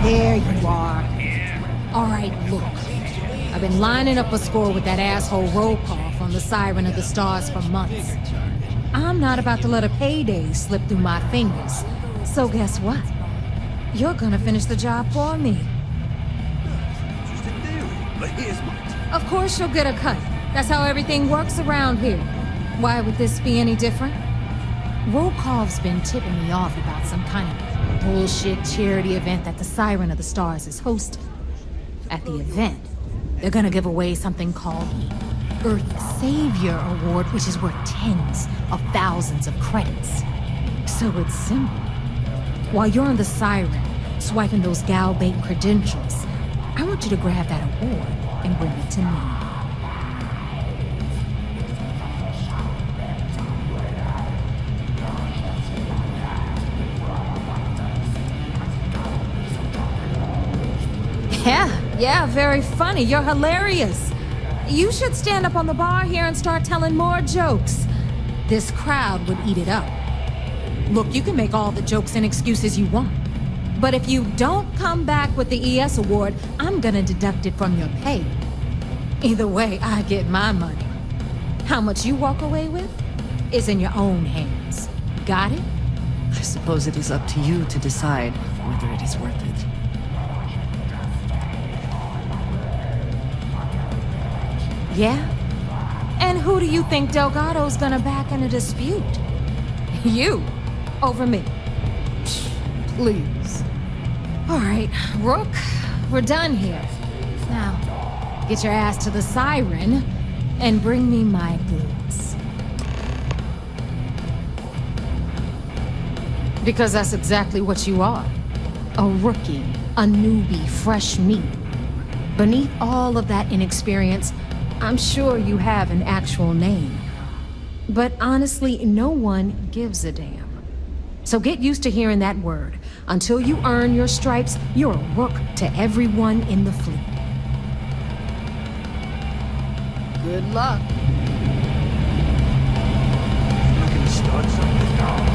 There you are. All right, look. I've been lining up a score with that asshole roll call from the Siren of the Stars for months. I'm not about to let a payday slip through my fingers. So guess what? You're gonna finish the job for me. Of course you'll get a cut. That's how everything works around here. Why would this be any different? Rokov's been tipping me off about some kind of bullshit charity event that the Siren of the Stars is hosting. At the event, they're gonna give away something called the Earth Savior Award, which is worth tens of thousands of credits. So it's simple. While you're on the Siren, swiping those gal-bait credentials, I want you to grab that award and bring it to me. Yeah, very funny. You're hilarious. You should stand up on the bar here and start telling more jokes. This crowd would eat it up. Look, you can make all the jokes and excuses you want. But if you don't come back with the ES award, I'm gonna deduct it from your pay. Either way, I get my money. How much you walk away with is in your own hands. Got it? I suppose it is up to you to decide whether it is worth it. Yeah? And who do you think Delgado's gonna back in a dispute? You, over me. Please. All right, Rook, we're done here. Now, get your ass to the Siren and bring me my goods. Because that's exactly what you are. A rookie, a newbie, fresh meat. Beneath all of that inexperience, I'm sure you have an actual name. But honestly, no one gives a damn. So get used to hearing that word. Until you earn your stripes, you're a rook to everyone in the fleet. Good luck. Looking to start something now.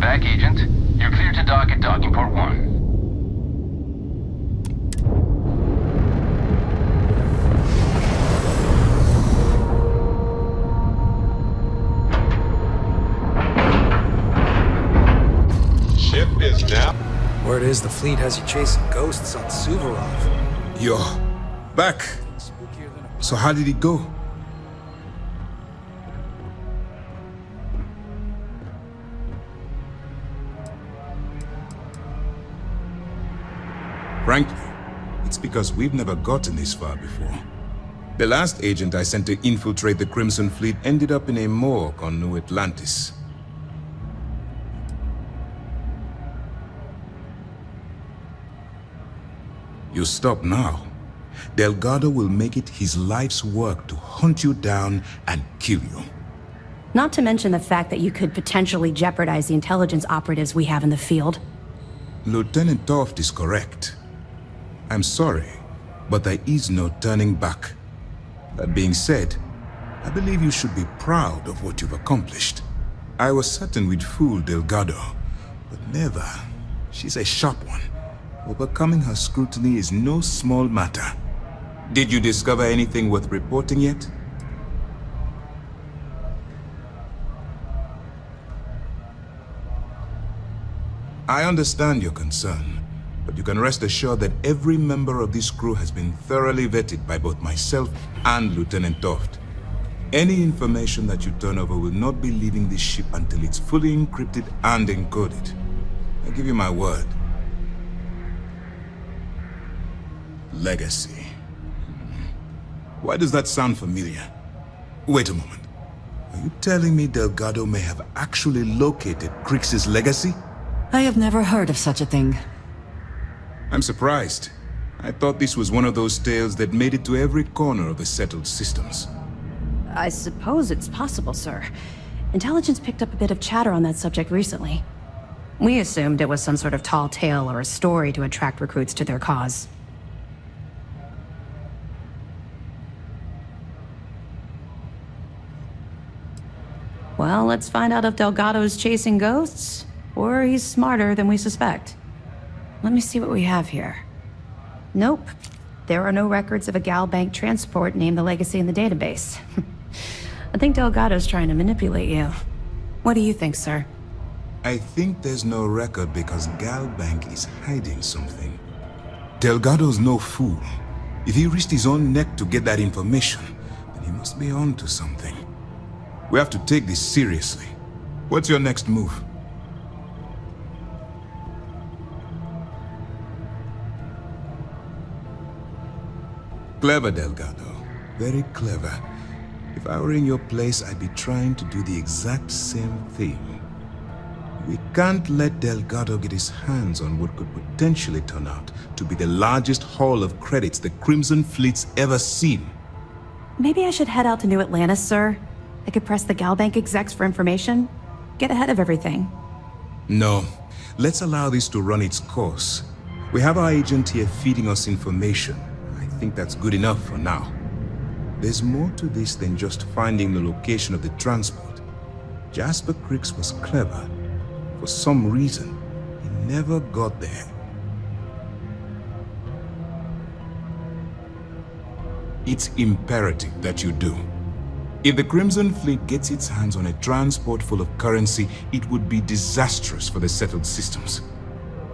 Back, Agent. You're clear to dock at docking port 1. Ship is now. Word is the fleet has you chasing ghosts on Suvorov. Yo, back. So how did it go? Frankly, it's because we've never gotten this far before. The last agent I sent to infiltrate the Crimson Fleet ended up in a morgue on New Atlantis. You stop now. Delgado will make it his life's work to hunt you down and kill you. Not to mention the fact that you could potentially jeopardize the intelligence operatives we have in the field. Lieutenant Toft is correct. I'm sorry, but there is no turning back. That being said, I believe you should be proud of what you've accomplished. I was certain we'd fool Delgado, but never. She's a sharp one. Overcoming her scrutiny is no small matter. Did you discover anything worth reporting yet? I understand your concern. But you can rest assured that every member of this crew has been thoroughly vetted by both myself and Lieutenant Toft. Any information that you turn over will not be leaving this ship until it's fully encrypted and encoded. I give you my word. Legacy. Why does that sound familiar? Wait a moment. Are you telling me Delgado may have actually located Crix's legacy? I have never heard of such a thing. I'm surprised. I thought this was one of those tales that made it to every corner of the settled systems. I suppose it's possible, sir. Intelligence picked up a bit of chatter on that subject recently. We assumed it was some sort of tall tale or a story to attract recruits to their cause. Well, let's find out if Delgado's chasing ghosts, or he's smarter than we suspect. Let me see what we have here. Nope. There are no records of a Gal Bank transport named the Legacy in the database. I think Delgado's trying to manipulate you. What do you think, sir? I think there's no record because Gal Bank is hiding something. Delgado's no fool. If he risked his own neck to get that information, then he must be on to something. We have to take this seriously. What's your next move? Clever, Delgado. Very clever. If I were in your place, I'd be trying to do the exact same thing. We can't let Delgado get his hands on what could potentially turn out to be the largest haul of credits the Crimson Fleet's ever seen. Maybe I should head out to New Atlantis, sir. I could press the Gal Bank execs for information. Get ahead of everything. No. Let's allow this to run its course. We have our agent here feeding us information. I think that's good enough for now. There's more to this than just finding the location of the transport. Jasper Creeks was clever. For some reason, he never got there. It's imperative that you do. If the Crimson Fleet gets its hands on a transport full of currency, it would be disastrous for the settled systems.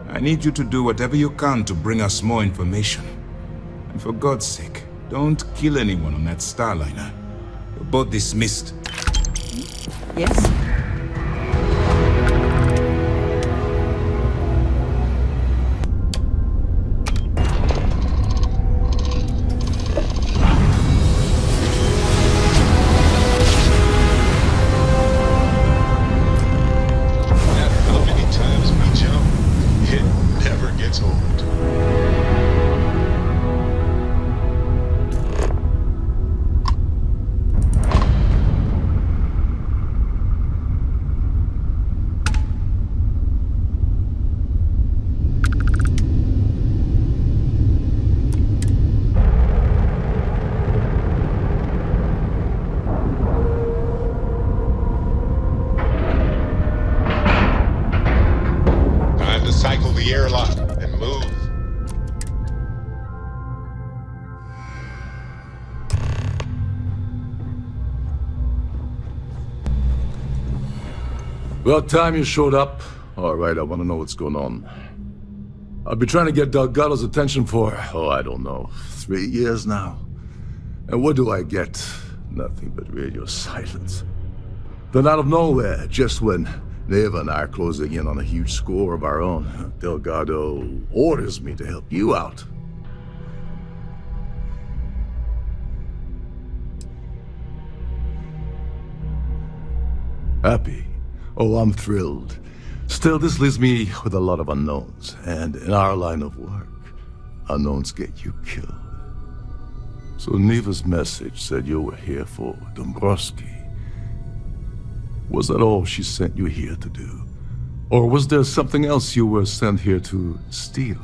I need you to do whatever you can to bring us more information. And for God's sake, don't kill anyone on that Starliner. You're both dismissed. Yes? About time you showed up. All right, I want to know what's going on. I've been trying to get Delgado's attention for, I don't know, 3 years now. And what do I get? Nothing but radio silence. Then out of nowhere, just when Neva and I are closing in on a huge score of our own, Delgado orders me to help you out. Happy? Oh, I'm thrilled. Still, this leaves me with a lot of unknowns, and in our line of work, unknowns get you killed. So Neva's message said you were here for Dombrowski. Was that all she sent you here to do? Or was there something else you were sent here to steal?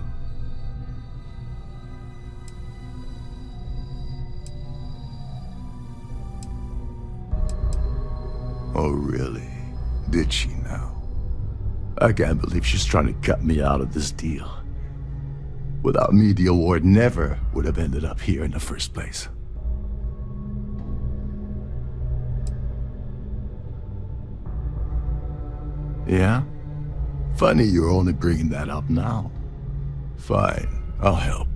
Oh, really? Did she now? I can't believe she's trying to cut me out of this deal. Without me, the award never would have ended up here in the first place. Yeah? Funny you're only bringing that up now. Fine, I'll help.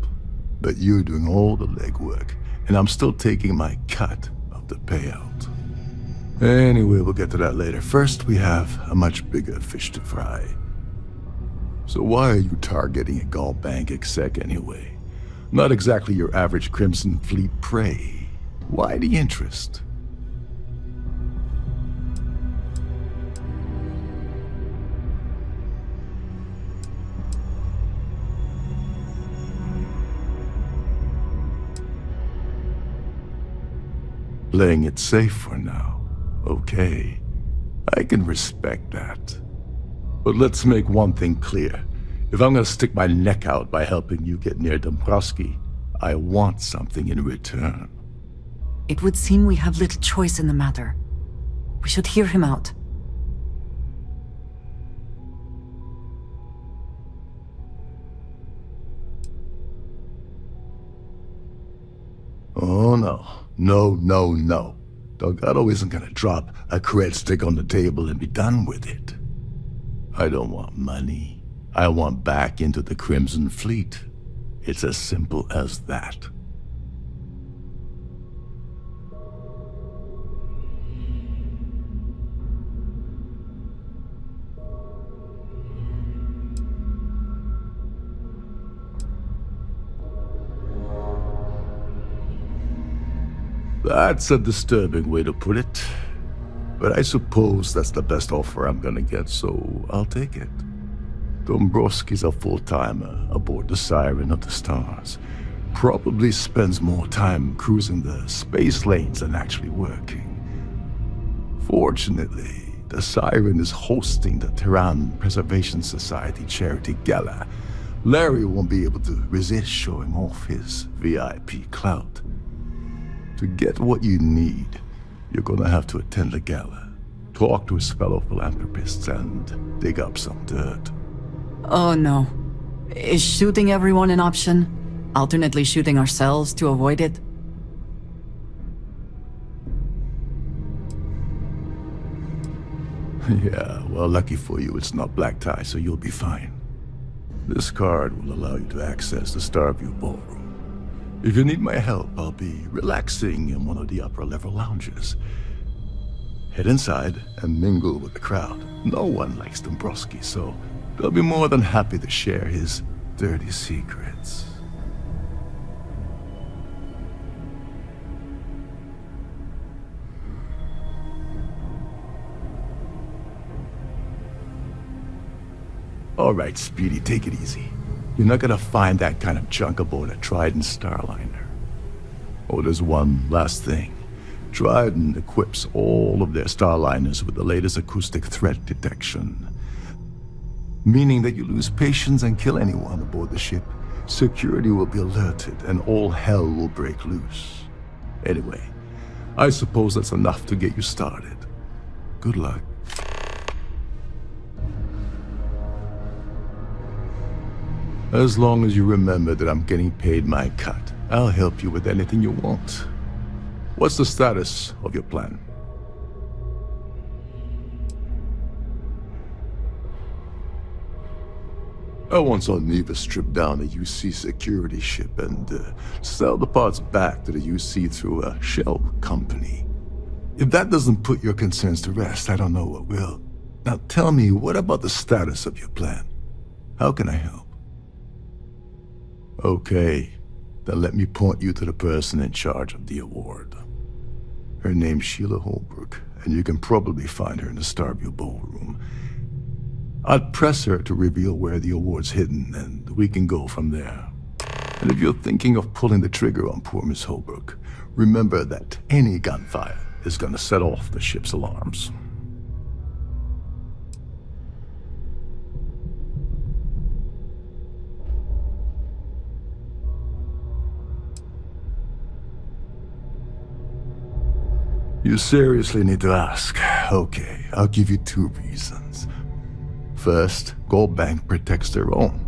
But you're doing all the legwork, and I'm still taking my cut of the payout. Anyway, we'll get to that later. First, we have a much bigger fish to fry. So why are you targeting a Gal Bank exec anyway? Not exactly your average Crimson Fleet prey. Why the interest? Playing it safe for now. Okay. I can respect that. But let's make one thing clear. If I'm gonna stick my neck out by helping you get near Dombrowski, I want something in return. It would seem we have little choice in the matter. We should hear him out. Oh no. No. Delgado isn't gonna drop a cred stick on the table and be done with it. I don't want money. I want back into the Crimson Fleet. It's as simple as that. That's a disturbing way to put it. But I suppose that's the best offer I'm gonna get, so I'll take it. Dombrowski's a full-timer aboard the Siren of the Stars. Probably spends more time cruising the space lanes than actually working. Fortunately, the Siren is hosting the Tehran Preservation Society charity gala. Larry won't be able to resist showing off his VIP clout. To get what you need, you're gonna have to attend the gala, talk to his fellow philanthropists, and dig up some dirt. Oh no. Is shooting everyone an option? Alternately shooting ourselves to avoid it? Yeah, well, lucky for you, it's not black tie, so you'll be fine. This card will allow you to access the Starfield ballroom. If you need my help, I'll be relaxing in one of the upper-level lounges. Head inside and mingle with the crowd. No one likes Dombrowski, so they'll be more than happy to share his dirty secrets. All right, Speedy, take it easy. You're not gonna find that kind of junk aboard a Trident Starliner. Oh, there's one last thing. Trident equips all of their Starliners with the latest acoustic threat detection. Meaning that you lose patience and kill anyone aboard the ship, security will be alerted and all hell will break loose. Anyway, I suppose that's enough to get you started. Good luck. As long as you remember that I'm getting paid my cut, I'll help you with anything you want. What's the status of your plan? I once saw Neva strip down a UC security ship and sell the parts back to the UC through a shell company. If that doesn't put your concerns to rest, I don't know what will. Now tell me, what about the status of your plan? How can I help? Okay, then let me point you to the person in charge of the award. Her name's Sheila Holbrook, and you can probably find her in the Starfield ballroom. I'd press her to reveal where the award's hidden, and we can go from there. And if you're thinking of pulling the trigger on poor Miss Holbrook, remember that any gunfire is gonna set off the ship's alarms. You seriously need to ask. Okay, I'll give you 2 reasons. First, Gold Bank protects their own.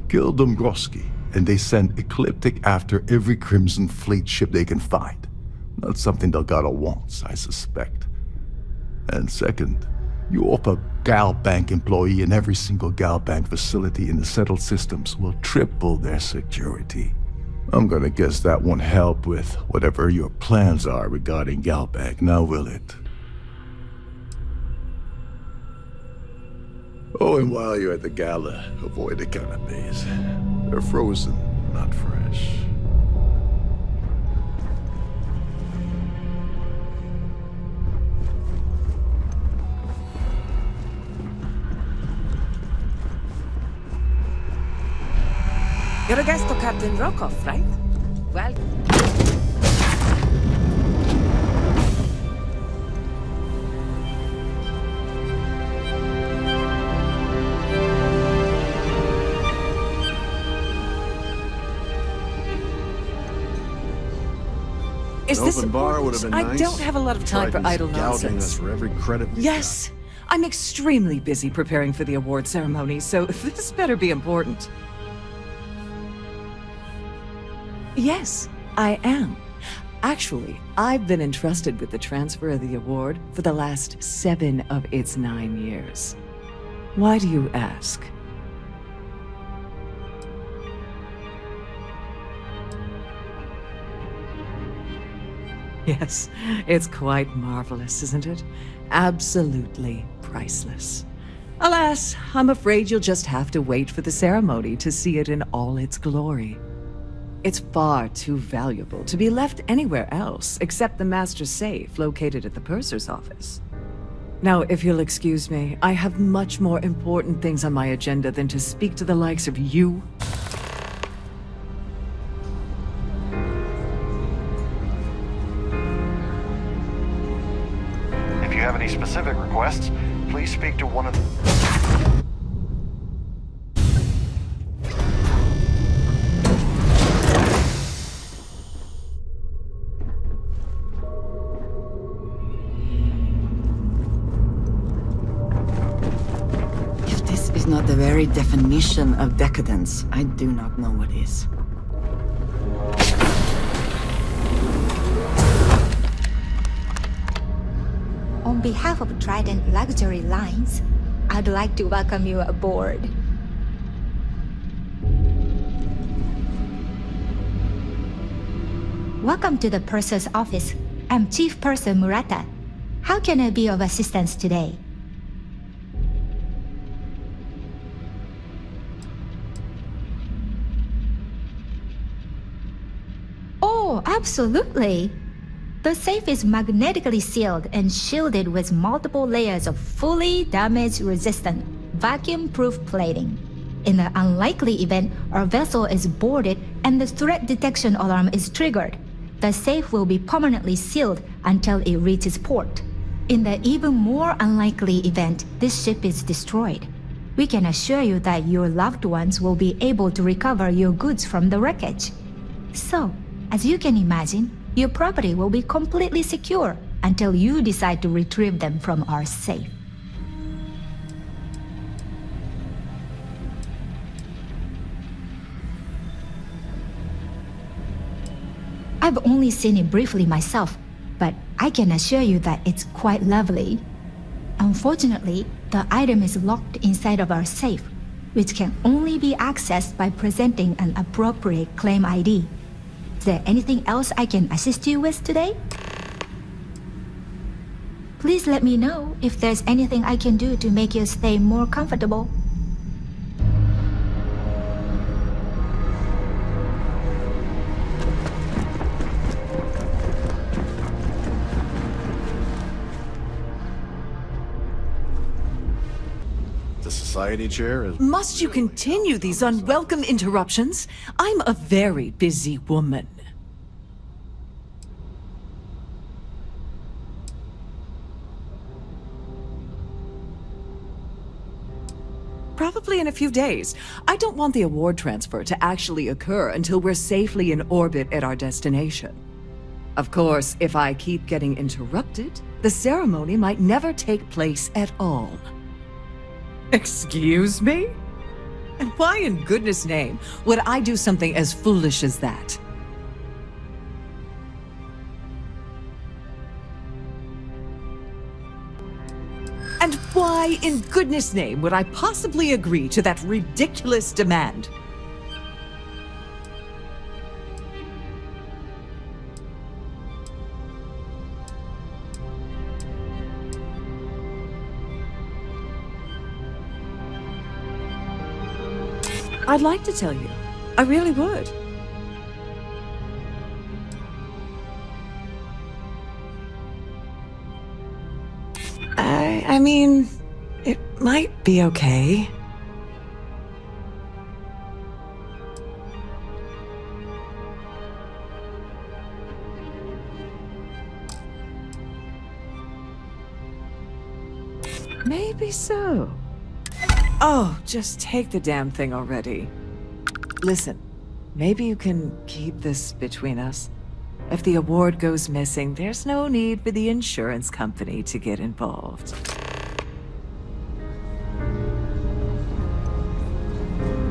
Kill Dombrowski, and they send Ecliptic after every Crimson Fleet ship they can find. Not something Delgado wants, I suspect. And second, you offer Gal Bank employee in every single Gal Bank facility in the settled systems will triple their security. I'm gonna guess that won't help with whatever your plans are regarding Galbank, now will it? Oh, and while you're at the gala, avoid the canapes. They're frozen, not fresh. You're a guest of Captain Rokoff, right? Well... Is this open bar would important? have been I nice. don't have a lot of time for Triton's idle gouging nonsense. us for every credit we Yes, I'm extremely busy preparing for the award ceremony, so this better be important. Yes, I am. Actually, I've been entrusted with the transfer of the award for the last 7 of its 9 years. Why do you ask? Yes, it's quite marvelous, isn't it? Absolutely priceless. Alas, I'm afraid you'll just have to wait for the ceremony to see it in all its glory. It's far too valuable to be left anywhere else except the master's safe located at the purser's office. Now, if you'll excuse me, I have much more important things on my agenda than to speak to the likes of you. If you have any specific requests, please speak to one of the... If this is not the very definition of decadence, I do not know what is. On behalf of Trident Luxury Lines, I'd like to welcome you aboard. Welcome to the Purser's office. I'm Chief Purser Murata. How can I be of assistance today? Oh, absolutely. The safe is magnetically sealed and shielded with multiple layers of fully damage-resistant, vacuum-proof plating. In the unlikely event our vessel is boarded and the threat detection alarm is triggered, the safe will be permanently sealed until it reaches port. In the even more unlikely event this ship is destroyed, we can assure you that your loved ones will be able to recover your goods from the wreckage. So, as you can imagine, your property will be completely secure until you decide to retrieve them from our safe. I've only seen it briefly myself, but I can assure you that it's quite lovely. Unfortunately, the item is locked inside of our safe, which can only be accessed by presenting an appropriate claim ID. Is there anything else I can assist you with today? Please let me know if there's anything I can do to make your stay more comfortable. The society chair is... Must you continue these unwelcome interruptions? I'm a very busy woman. Probably in a few days. I don't want the award transfer to actually occur until we're safely in orbit at our destination. Of course, if I keep getting interrupted, the ceremony might never take place at all. Excuse me? And why in goodness name would I do something as foolish as that? And why in goodness name would I possibly agree to that ridiculous demand? I'd like to tell you. I really would. I mean, it might be okay. Maybe so. Oh, just take the damn thing already. Listen, maybe you can keep this between us. If the award goes missing, there's no need for the insurance company to get involved.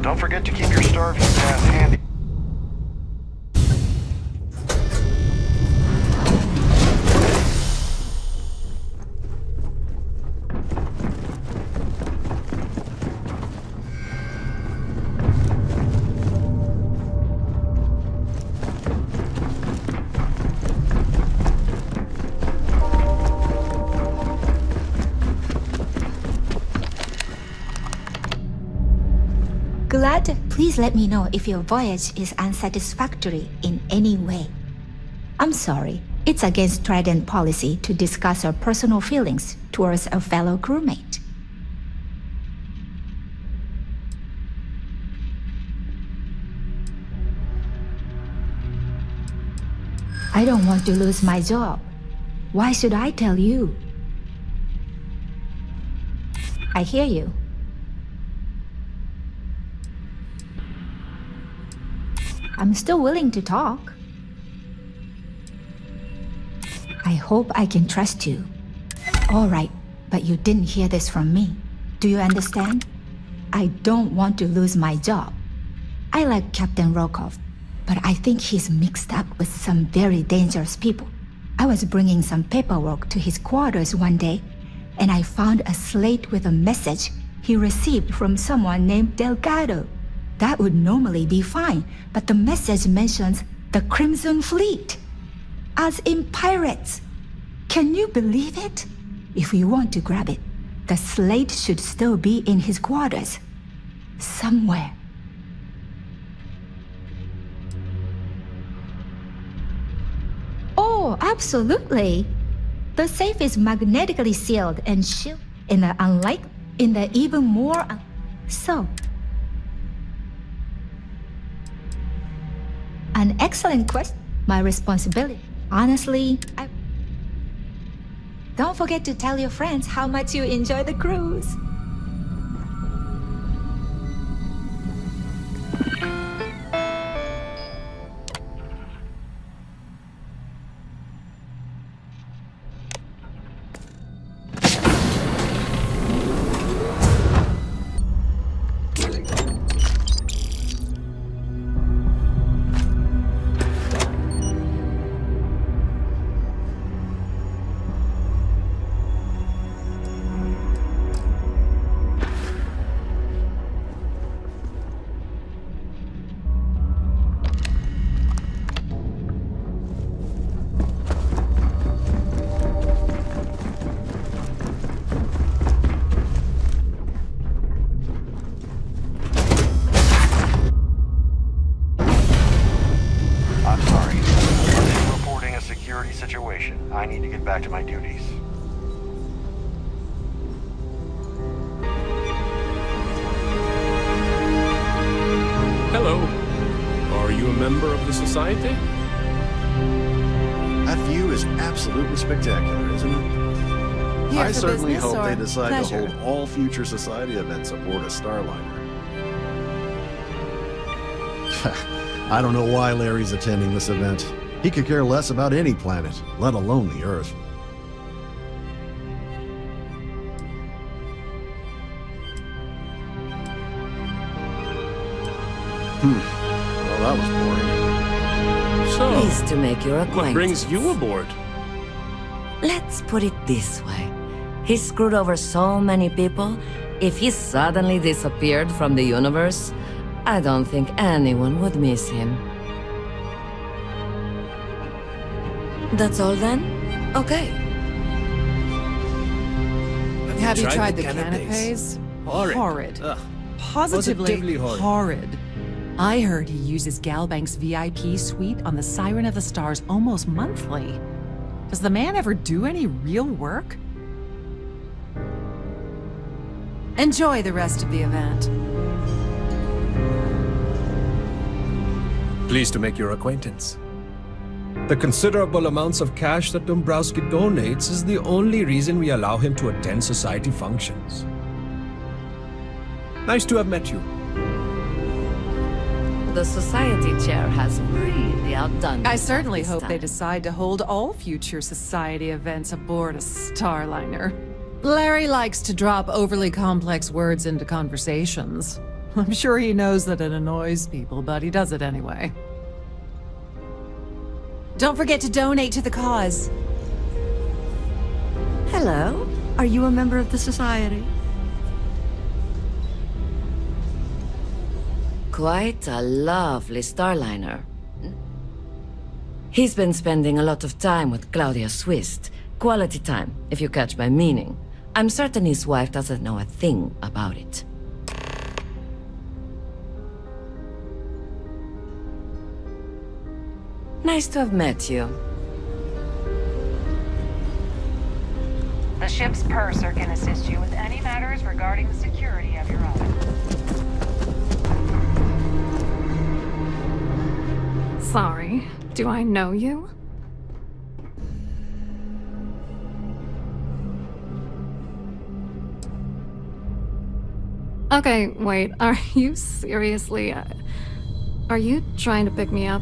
Don't forget to keep your STARFIELD pass handy. Glad, please let me know if your voyage is unsatisfactory in any way. I'm sorry, it's against Trident policy to discuss our personal feelings towards a fellow crewmate. I don't want to lose my job. Why should I tell you? I hear you. I'm still willing to talk. I hope I can trust you. All right, but you didn't hear this from me. Do you understand? I don't want to lose my job. I like Captain Rokov, but I think he's mixed up with some very dangerous people. I was bringing some paperwork to his quarters one day, and I found a slate with a message he received from someone named Delgado. That would normally be fine, but the message mentions the Crimson Fleet, as in pirates. Can you believe it? If we want to grab it, the slate should still be in his quarters. Somewhere. Oh, absolutely. The safe is magnetically sealed and shielded in the even more... So... An excellent question. My responsibility. Honestly, Don't forget to tell your friends how much you enjoy the cruise. I need to get back to my duties. Hello. Are you a member of the Society? That view is absolutely spectacular, isn't it? Here I for certainly business hope or they decide pleasure? to hold all future Society events aboard a Starliner. I don't know why Larry's attending this event. He could care less about any planet, let alone the Earth. Well, that was boring. So, Pleased to make your acquaintance. what brings you aboard? Let's put it this way. He screwed over so many people. If he suddenly disappeared from the universe, I don't think anyone would miss him. That's all then? Okay. Have you tried the canapes? Horrid. Positively horrid. I heard he uses Galbank's VIP suite on the Siren of the Stars almost monthly. Does the man ever do any real work? Enjoy the rest of the event. Pleased to make your acquaintance. The considerable amounts of cash that Dombrowski donates is the only reason we allow him to attend society functions. Nice to have met you. The society chair has really outdone I itself certainly this hope they time. decide to hold all future society events aboard a Starliner. Larry likes to drop overly complex words into conversations. I'm sure he knows that it annoys people, but he does it anyway. Don't forget to donate to the cause. Hello? Are you a member of the society? Quite a lovely Starliner. He's been spending a lot of time with Claudia Swist. Quality time, if you catch my meaning. I'm certain his wife doesn't know a thing about it. Nice to have met you. The ship's purser can assist you with any matters regarding the security of your own. Sorry, do I know you? Okay, wait, are you seriously... are you trying to pick me up?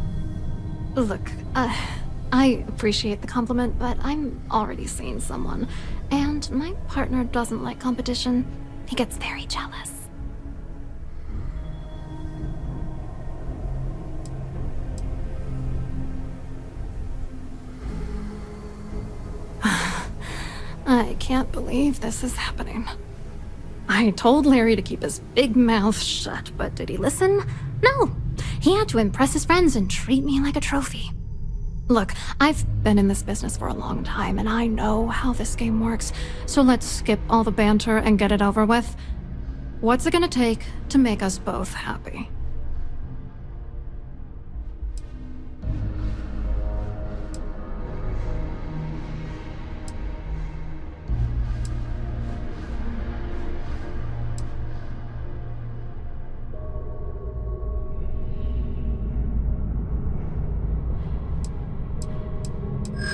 Look, I appreciate the compliment, but I'm already seeing someone, and my partner doesn't like competition. He gets very jealous. I can't believe this is happening. I told Larry to keep his big mouth shut, but did he listen? No! He had to impress his friends and treat me like a trophy. Look, I've been in this business for a long time, and I know how this game works, so let's skip all the banter and get it over with. What's it gonna take to make us both happy?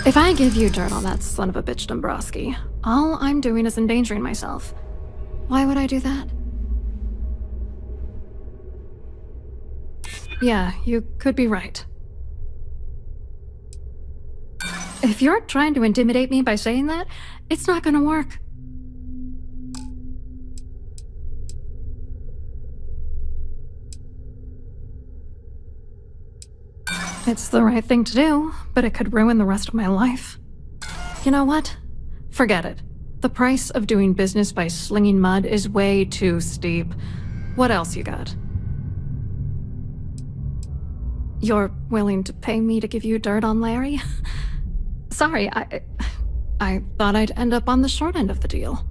If I give you dirt on that son of a bitch Dombrowski, all I'm doing is endangering myself. Why would I do that? Yeah, you could be right. If you're trying to intimidate me by saying that, it's not gonna work. It's the right thing to do, but it could ruin the rest of my life. You know what? Forget it. The price of doing business by slinging mud is way too steep. What else you got? You're willing to pay me to give you dirt on Larry? Sorry, I thought I'd end up on the short end of the deal.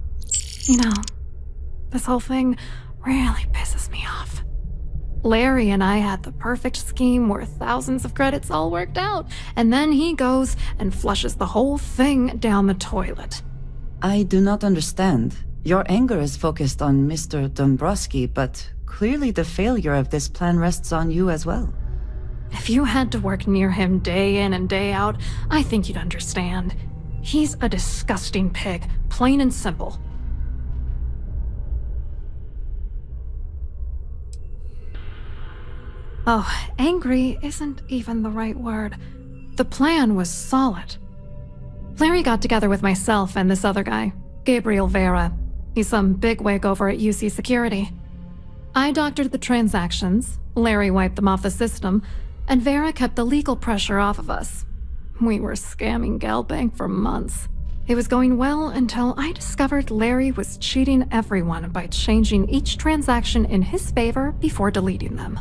You know, this whole thing really pisses me off. Larry and I had the perfect scheme worth thousands of credits all worked out, and then he goes and flushes the whole thing down the toilet. I do not understand. Your anger is focused on Mr. Dombrowski, but clearly the failure of this plan rests on you as well. If you had to work near him day in and day out, I think you'd understand. He's a disgusting pig, plain and simple. Oh, angry isn't even the right word. The plan was solid. Larry got together with myself and this other guy, Gabriel Vera. He's some bigwig over at UC Security. I doctored the transactions, Larry wiped them off the system, and Vera kept the legal pressure off of us. We were scamming Galbank for months. It was going well until I discovered Larry was cheating everyone by changing each transaction in his favor before deleting them.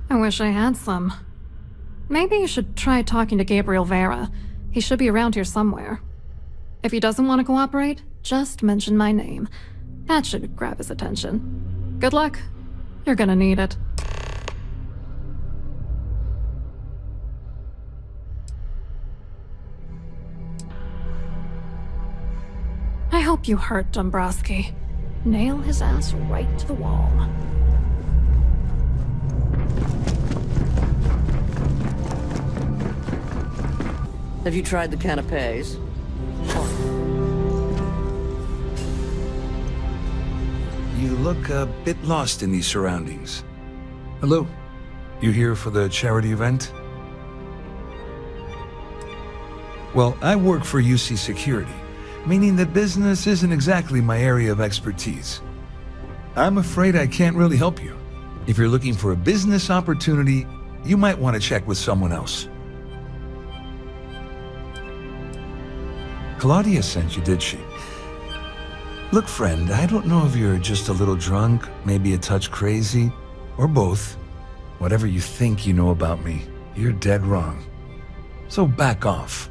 I wish I had some. Maybe you should try talking to Gabriel Vera. He should be around here somewhere. If he doesn't want to cooperate, just mention my name. That should grab his attention. Good luck. You're gonna need it. I hope you hurt Dombrowski. Nail his ass right to the wall. Have you tried the canapes? You look a bit lost in these surroundings. Hello. You here for the charity event? Well, I work for UC Security, meaning that business isn't exactly my area of expertise. I'm afraid I can't really help you. If you're looking for a business opportunity, you might want to check with someone else. Claudia sent you, did she? Look, friend, I don't know if you're just a little drunk, maybe a touch crazy, or both. Whatever you think you know about me, you're dead wrong. So back off.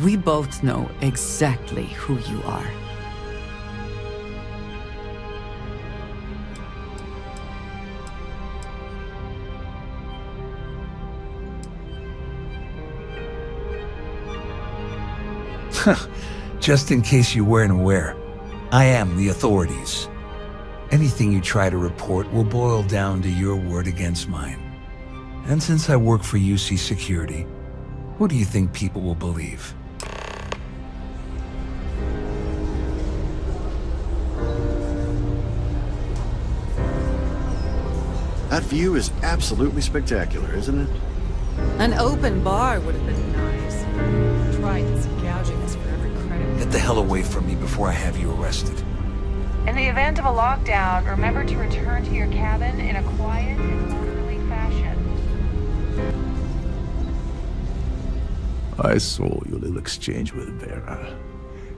We both know exactly who you are. Just in case you weren't aware, I am the authorities. Anything you try to report will boil down to your word against mine. And since I work for UC Security, what do you think people will believe? That view is absolutely spectacular, isn't it? An open bar would have been nice. Tried this gouging us for every credit. Get the hell away from me before I have you arrested. In the event of a lockdown, remember to return to your cabin in a quiet and orderly fashion. I saw your little exchange with Vera.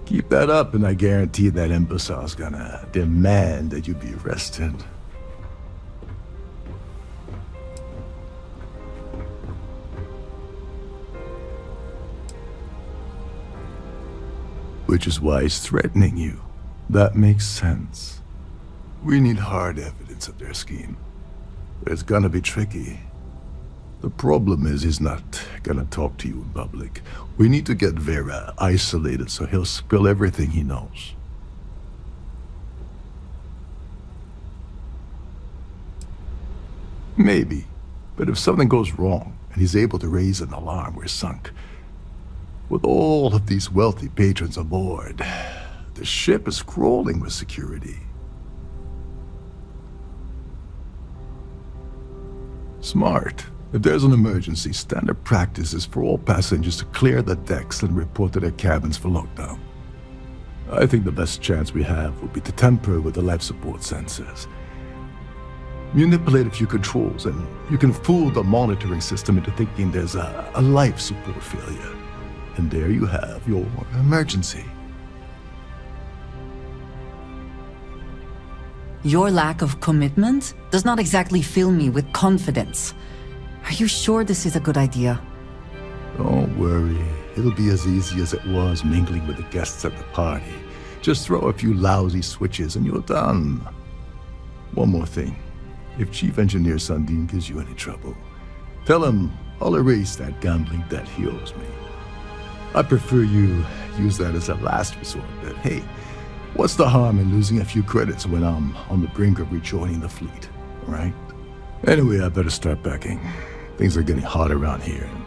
Keep that up and I guarantee that imbecile's gonna demand that you be arrested. Which is why he's threatening you. That makes sense. We need hard evidence of their scheme. It's gonna be tricky. The problem is he's not gonna talk to you in public. We need to get Vera isolated so he'll spill everything he knows. Maybe, but if something goes wrong and he's able to raise an alarm, we're sunk. With all of these wealthy patrons aboard, the ship is crawling with security. Smart. If there's an emergency, standard practice is for all passengers to clear the decks and report to their cabins for lockdown. I think the best chance we have would be to tamper with the life support sensors. Manipulate a few controls and you can fool the monitoring system into thinking there's a life support failure. And there you have your emergency. Your lack of commitment does not exactly fill me with confidence. Are you sure this is a good idea? Don't worry. It'll be as easy as it was mingling with the guests at the party. Just throw a few lousy switches and you're done. One more thing. If Chief Engineer Sundin gives you any trouble, tell him I'll erase that gambling debt he owes me. I prefer you use that as a last resort, but hey, what's the harm in losing a few credits when I'm on the brink of rejoining the fleet, right? Anyway, I better start packing. Things are getting hot around here, and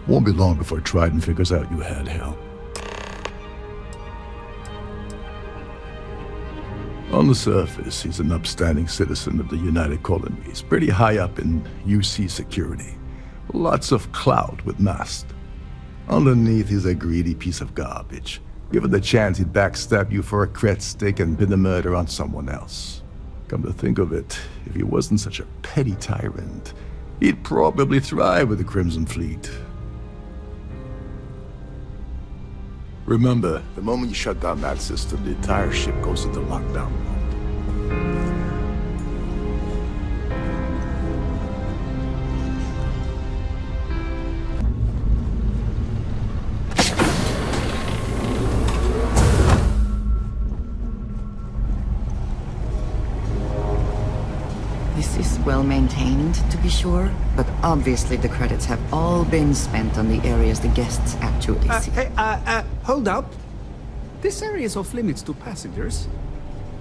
won't be long before Trident figures out you had help. On the surface, he's an upstanding citizen of the United Colonies, pretty high up in UC Security. Lots of clout with Mast. Underneath, he's a greedy piece of garbage. Given the chance, he'd backstab you for a cret stick and pin the murder on someone else. Come to think of it, if he wasn't such a petty tyrant, he'd probably thrive with the Crimson Fleet. Remember, the moment you shut down that system, the entire ship goes into lockdown mode. This is well maintained, to be sure, but obviously the credits have all been spent on the areas the guests actually see. Hold up. This area is off limits to passengers.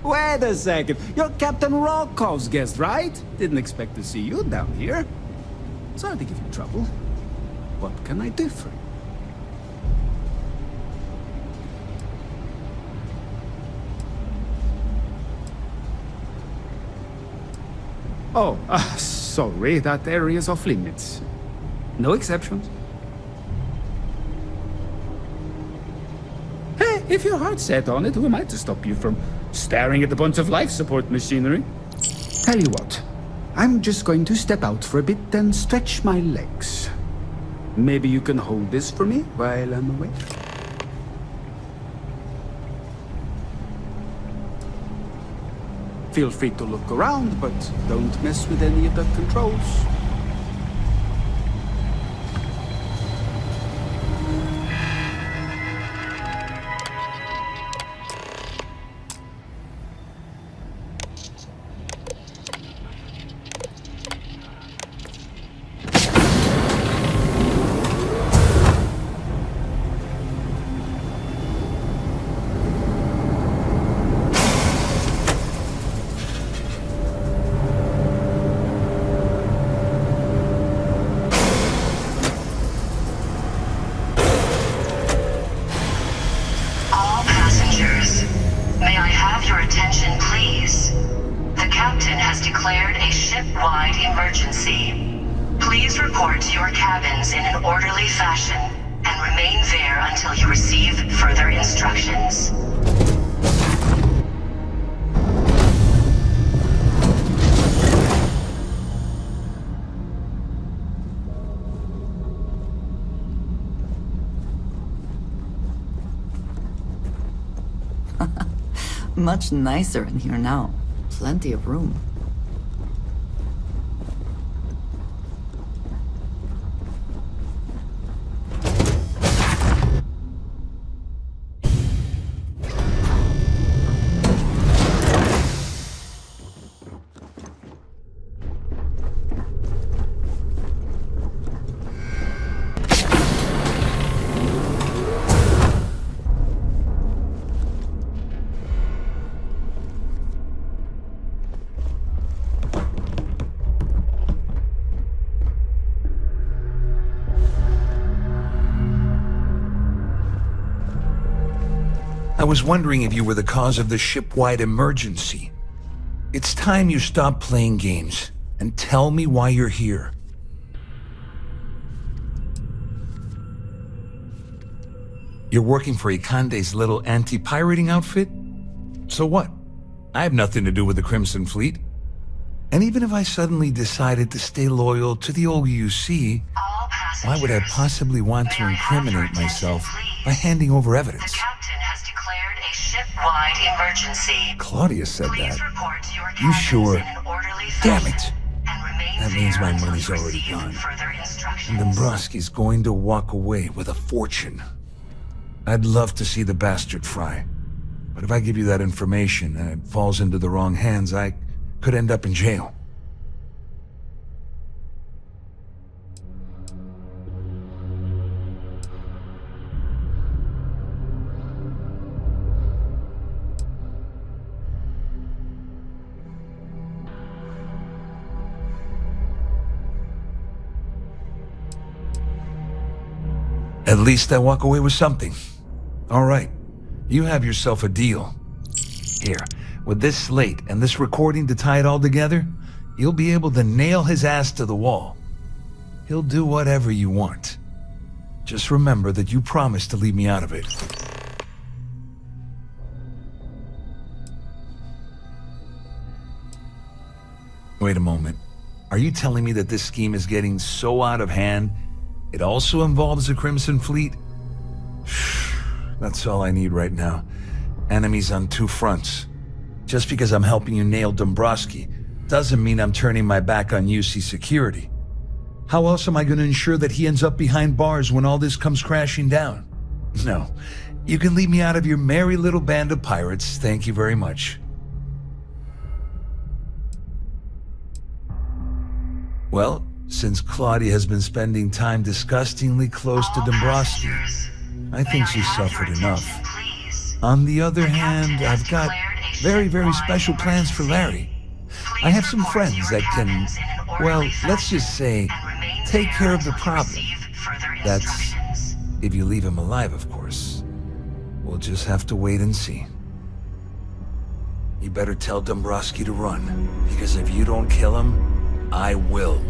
Wait a second. You're Captain Rokov's guest, right? Didn't expect to see you down here. Sorry to give you trouble. What can I do for you? Oh, sorry, that area's off limits. No exceptions. Hey, if your heart's set on it, who am I to stop you from staring at a bunch of life support machinery? Tell you what, I'm just going to step out for a bit and stretch my legs. Maybe you can hold this for me while I'm away? Feel free to look around, but don't mess with any of the controls. May I have your attention, please? The captain has declared a ship-wide emergency. Please report to your cabins in an orderly fashion and remain there until you receive further instructions. Much nicer in here now. Plenty of room. I was wondering if you were the cause of the ship-wide emergency. It's time you stop playing games and tell me why you're here. You're working for Ikande's little anti-pirating outfit? So what? I have nothing to do with the Crimson Fleet. And even if I suddenly decided to stay loyal to the old UC, why would I possibly want to incriminate myself by handing over evidence? Ship-wide emergency. Claudia said that. You sure? Damn it! That means my money's already gone. And Dombrowski's going to walk away with a fortune. I'd love to see the bastard fry. But if I give you that information and it falls into the wrong hands, I could end up in jail. At least I walk away with something. All right, you have yourself a deal. Here, with this slate and this recording to tie it all together, you'll be able to nail his ass to the wall. He'll do whatever you want. Just remember that you promised to leave me out of it. Wait a moment. Are you telling me that this scheme is getting so out of hand it also involves the Crimson Fleet? That's all I need right now. Enemies on two fronts. Just because I'm helping you nail Dombrowski doesn't mean I'm turning my back on UC security. How else am I going to ensure that he ends up behind bars when all this comes crashing down? No, you can leave me out of your merry little band of pirates. Thank you very much. Well, since Claudia has been spending time disgustingly close to Dombrowski, I think she's suffered enough. On the other hand, I've got very, very special plans for Larry. I have some friends that can, well, let's just say, take care of the problem. That's if you leave him alive, of course. We'll just have to wait and see. You better tell Dombrowski to run, because if you don't kill him, I will.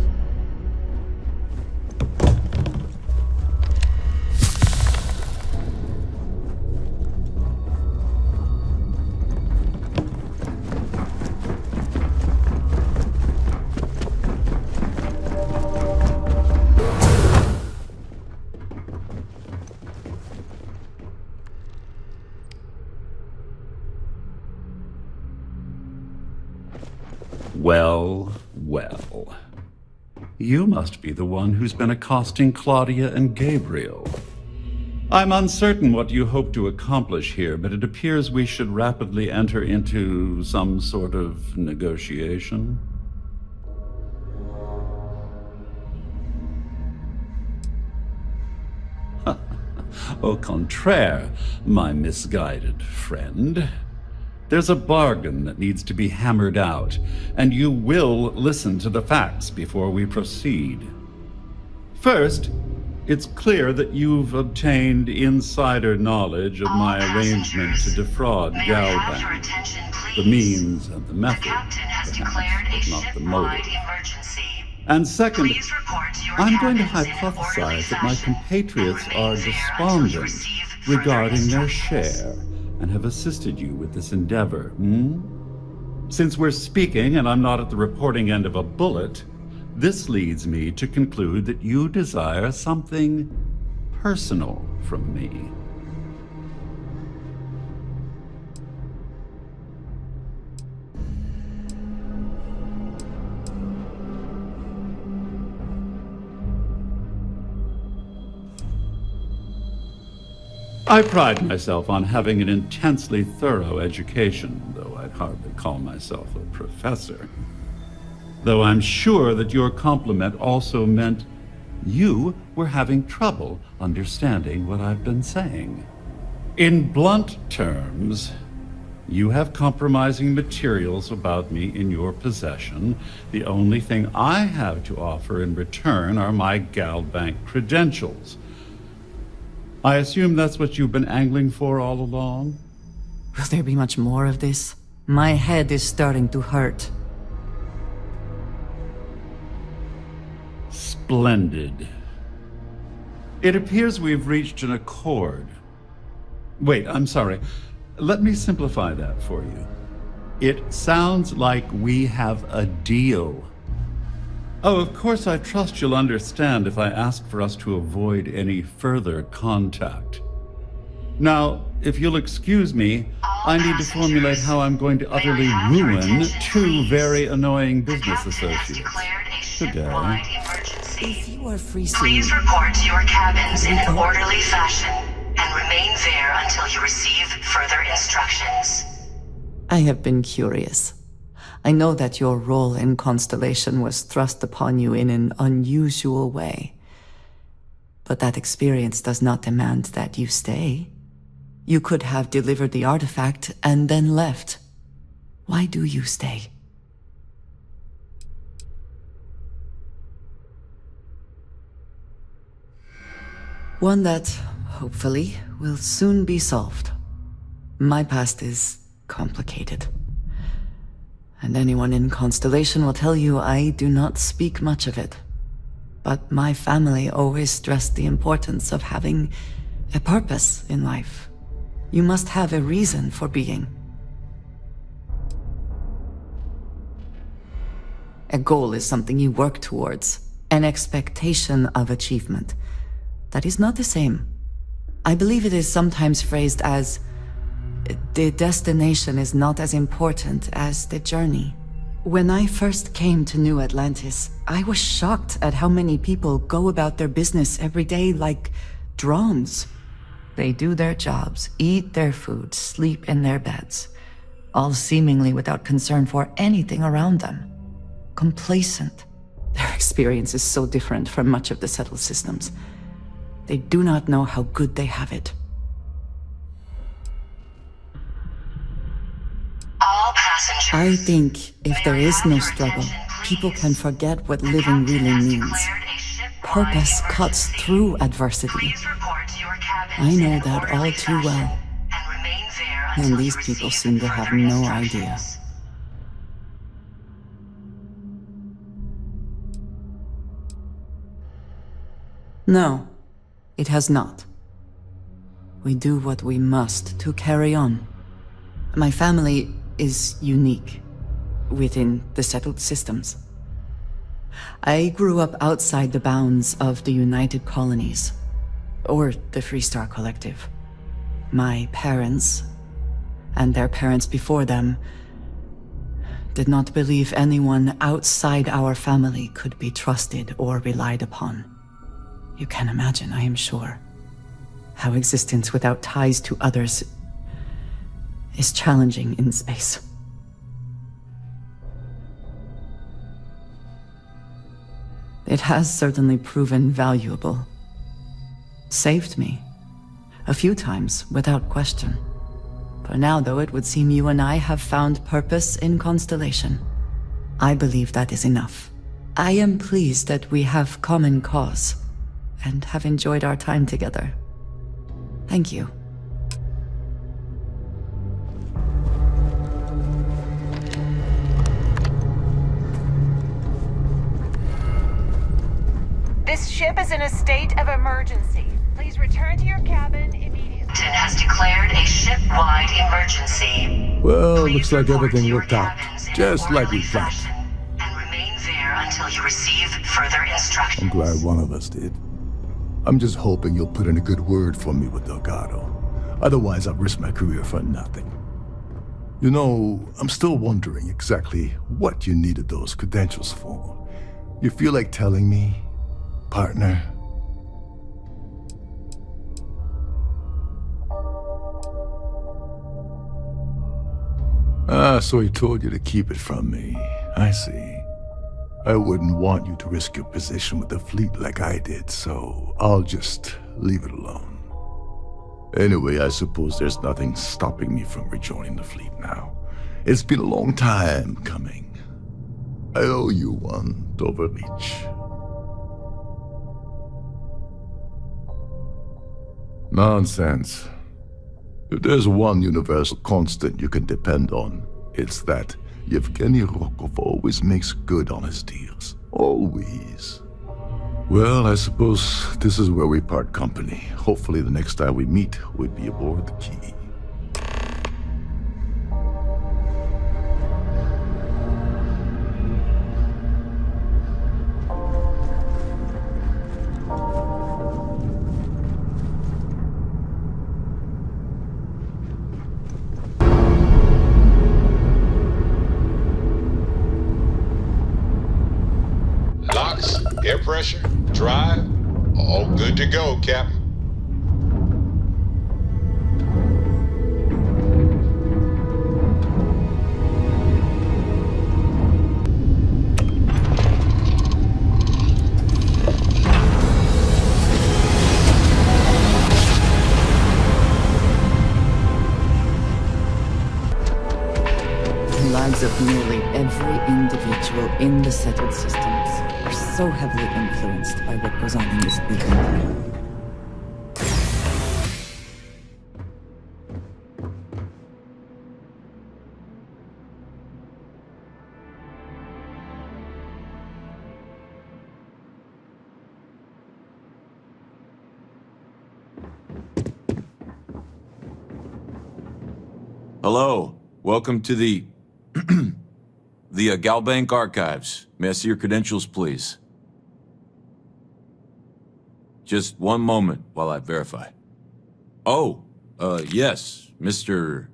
Well, well. You must be the one who's been accosting Claudia and Gabriel. I'm uncertain what you hope to accomplish here, but it appears we should rapidly enter into some sort of negotiation. Au contraire, my misguided friend. There's a bargain that needs to be hammered out, and you will listen to the facts before we proceed. First, it's clear that you've obtained insider knowledge of my arrangement to defraud Galbank. The means and the method, perhaps, but not the motive. And second, I'm going to hypothesize that my compatriots are despondent regarding their share, and have assisted you with this endeavor, Since we're speaking and I'm not at the reporting end of a bullet, this leads me to conclude that you desire something personal from me. I pride myself on having an intensely thorough education, though I'd hardly call myself a professor. Though I'm sure that your compliment also meant you were having trouble understanding what I've been saying. In blunt terms, you have compromising materials about me in your possession. The only thing I have to offer in return are my Galbank credentials. I assume that's what you've been angling for all along? Will there be much more of this? My head is starting to hurt. Splendid. It appears we've reached an accord. Wait, I'm sorry. Let me simplify that for you. It sounds like we have a deal. Oh, of course, I trust you'll understand if I ask for us to avoid any further contact. Now, if you'll excuse me, I need to formulate how I'm going to utterly ruin two very annoying business associates today. If you are free soon, Please report to your cabins in an orderly fashion and remain there until you receive further instructions. I have been curious. I know that your role in Constellation was thrust upon you in an unusual way. But that experience does not demand that you stay. You could have delivered the artifact and then left. Why do you stay? One that, hopefully, will soon be solved. My past is complicated. And anyone in Constellation will tell you I do not speak much of it. But my family always stressed the importance of having a purpose in life. You must have a reason for being. A goal is something you work towards, an expectation of achievement. That is not the same. I believe it is sometimes phrased as, the destination is not as important as the journey. When I first came to New Atlantis, I was shocked at how many people go about their business every day like drones. They do their jobs, eat their food, sleep in their beds, all seemingly without concern for anything around them. Complacent. Their experience is so different from much of the settled systems. They do not know how good they have it. All passengers. I think if there is no struggle, people can forget what living really means. Purpose cuts through adversity. I know that all too well. And these people seem to have no idea. No, it has not. We do what we must to carry on. My family is unique within the settled systems. I grew up outside the bounds of the United Colonies, or the Freestar Collective. My parents, and their parents before them, did not believe anyone outside our family could be trusted or relied upon. You can imagine, I am sure, how existence without ties to others is challenging in space. It has certainly proven valuable. Saved me. A few times, without question. For now, though, it would seem you and I have found purpose in Constellation. I believe that is enough. I am pleased that we have common cause, and have enjoyed our time together. Thank you. This ship is in a state of emergency. Please return to your cabin immediately. Captain has declared a ship-wide emergency. Well, looks like everything worked out, just like we planned. And remain there until you receive further instructions. I'm glad one of us did. I'm just hoping you'll put in a good word for me with Delgado. Otherwise, I'll risk my career for nothing. You know, I'm still wondering exactly what you needed those credentials for. You feel like telling me, partner? Ah, so he told you to keep it from me. I see. I wouldn't want you to risk your position with the fleet like I did, so I'll just leave it alone. Anyway, I suppose there's nothing stopping me from rejoining the fleet now. It's been a long time coming. I owe you one, Doverbeach. Nonsense. If there's one universal constant you can depend on, it's that Yevgeny Rokov always makes good on his deals. Always. Well, I suppose this is where we part company. Hopefully the next time we meet, we'll be aboard the Key. Air pressure, drive, all good to go, Captain. The lives of nearly every individual in the settled systems are so heavily influenced by what goes on in this beacon. Hello. Welcome to the Galbank Archives. May I see your credentials, please? Just one moment while I verify. Oh, yes, Mr.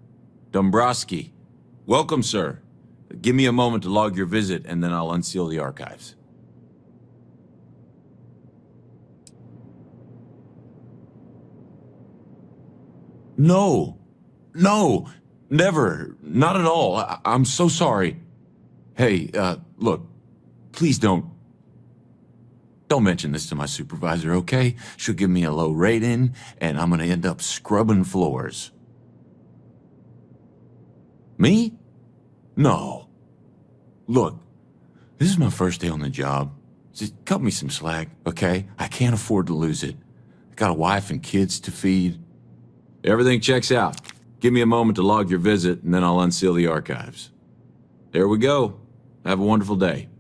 Dombrowski. Welcome, sir. Give me a moment to log your visit, and then I'll unseal the archives. No, never, not at all. I'm so sorry. Hey, look, please don't mention this to my supervisor, okay? She'll give me a low rating, and I'm gonna end up scrubbing floors. Me? No. Look, this is my first day on the job. Just cut me some slack, okay? I can't afford to lose it. I got a wife and kids to feed. Everything checks out. Give me a moment to log your visit, and then I'll unseal the archives. There we go. Have a wonderful day.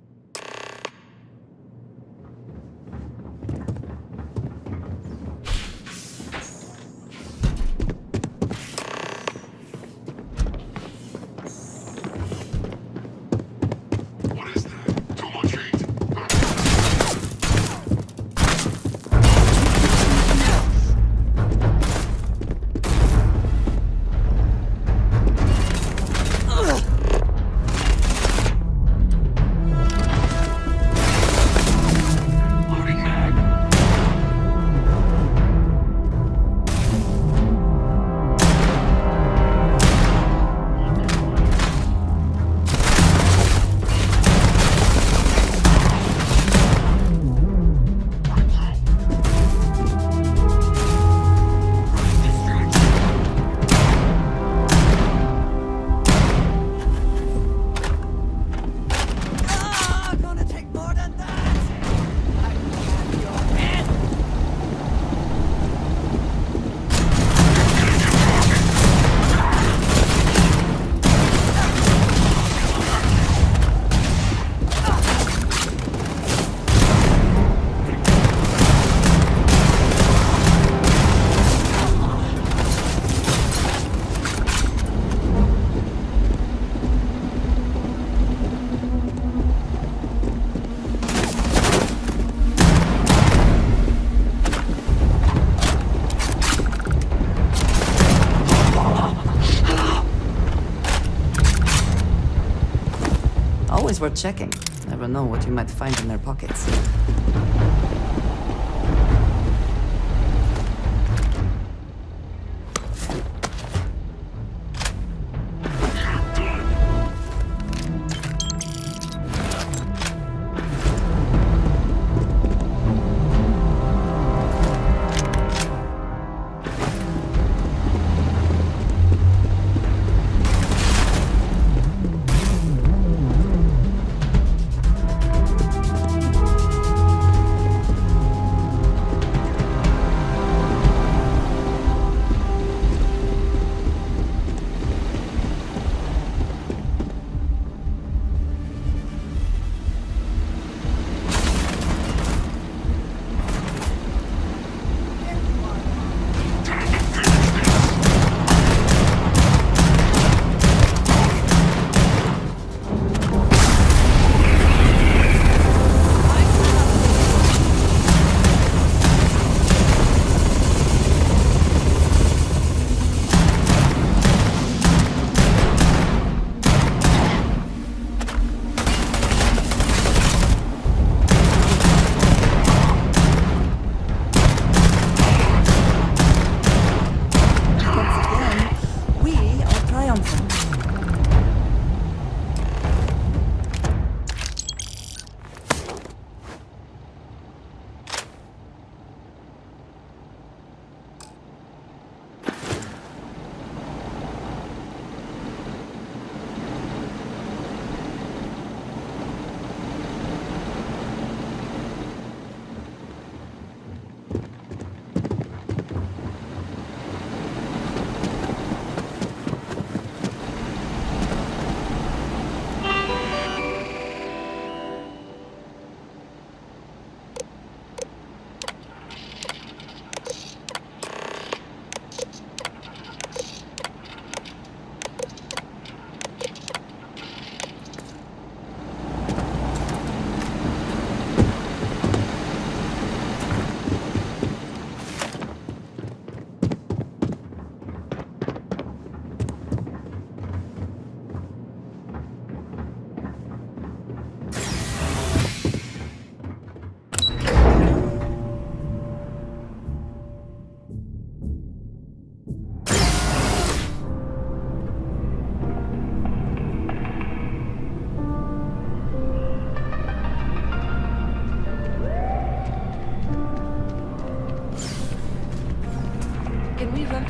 Always worth checking. Never know what you might find in their pockets.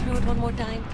through it one more time?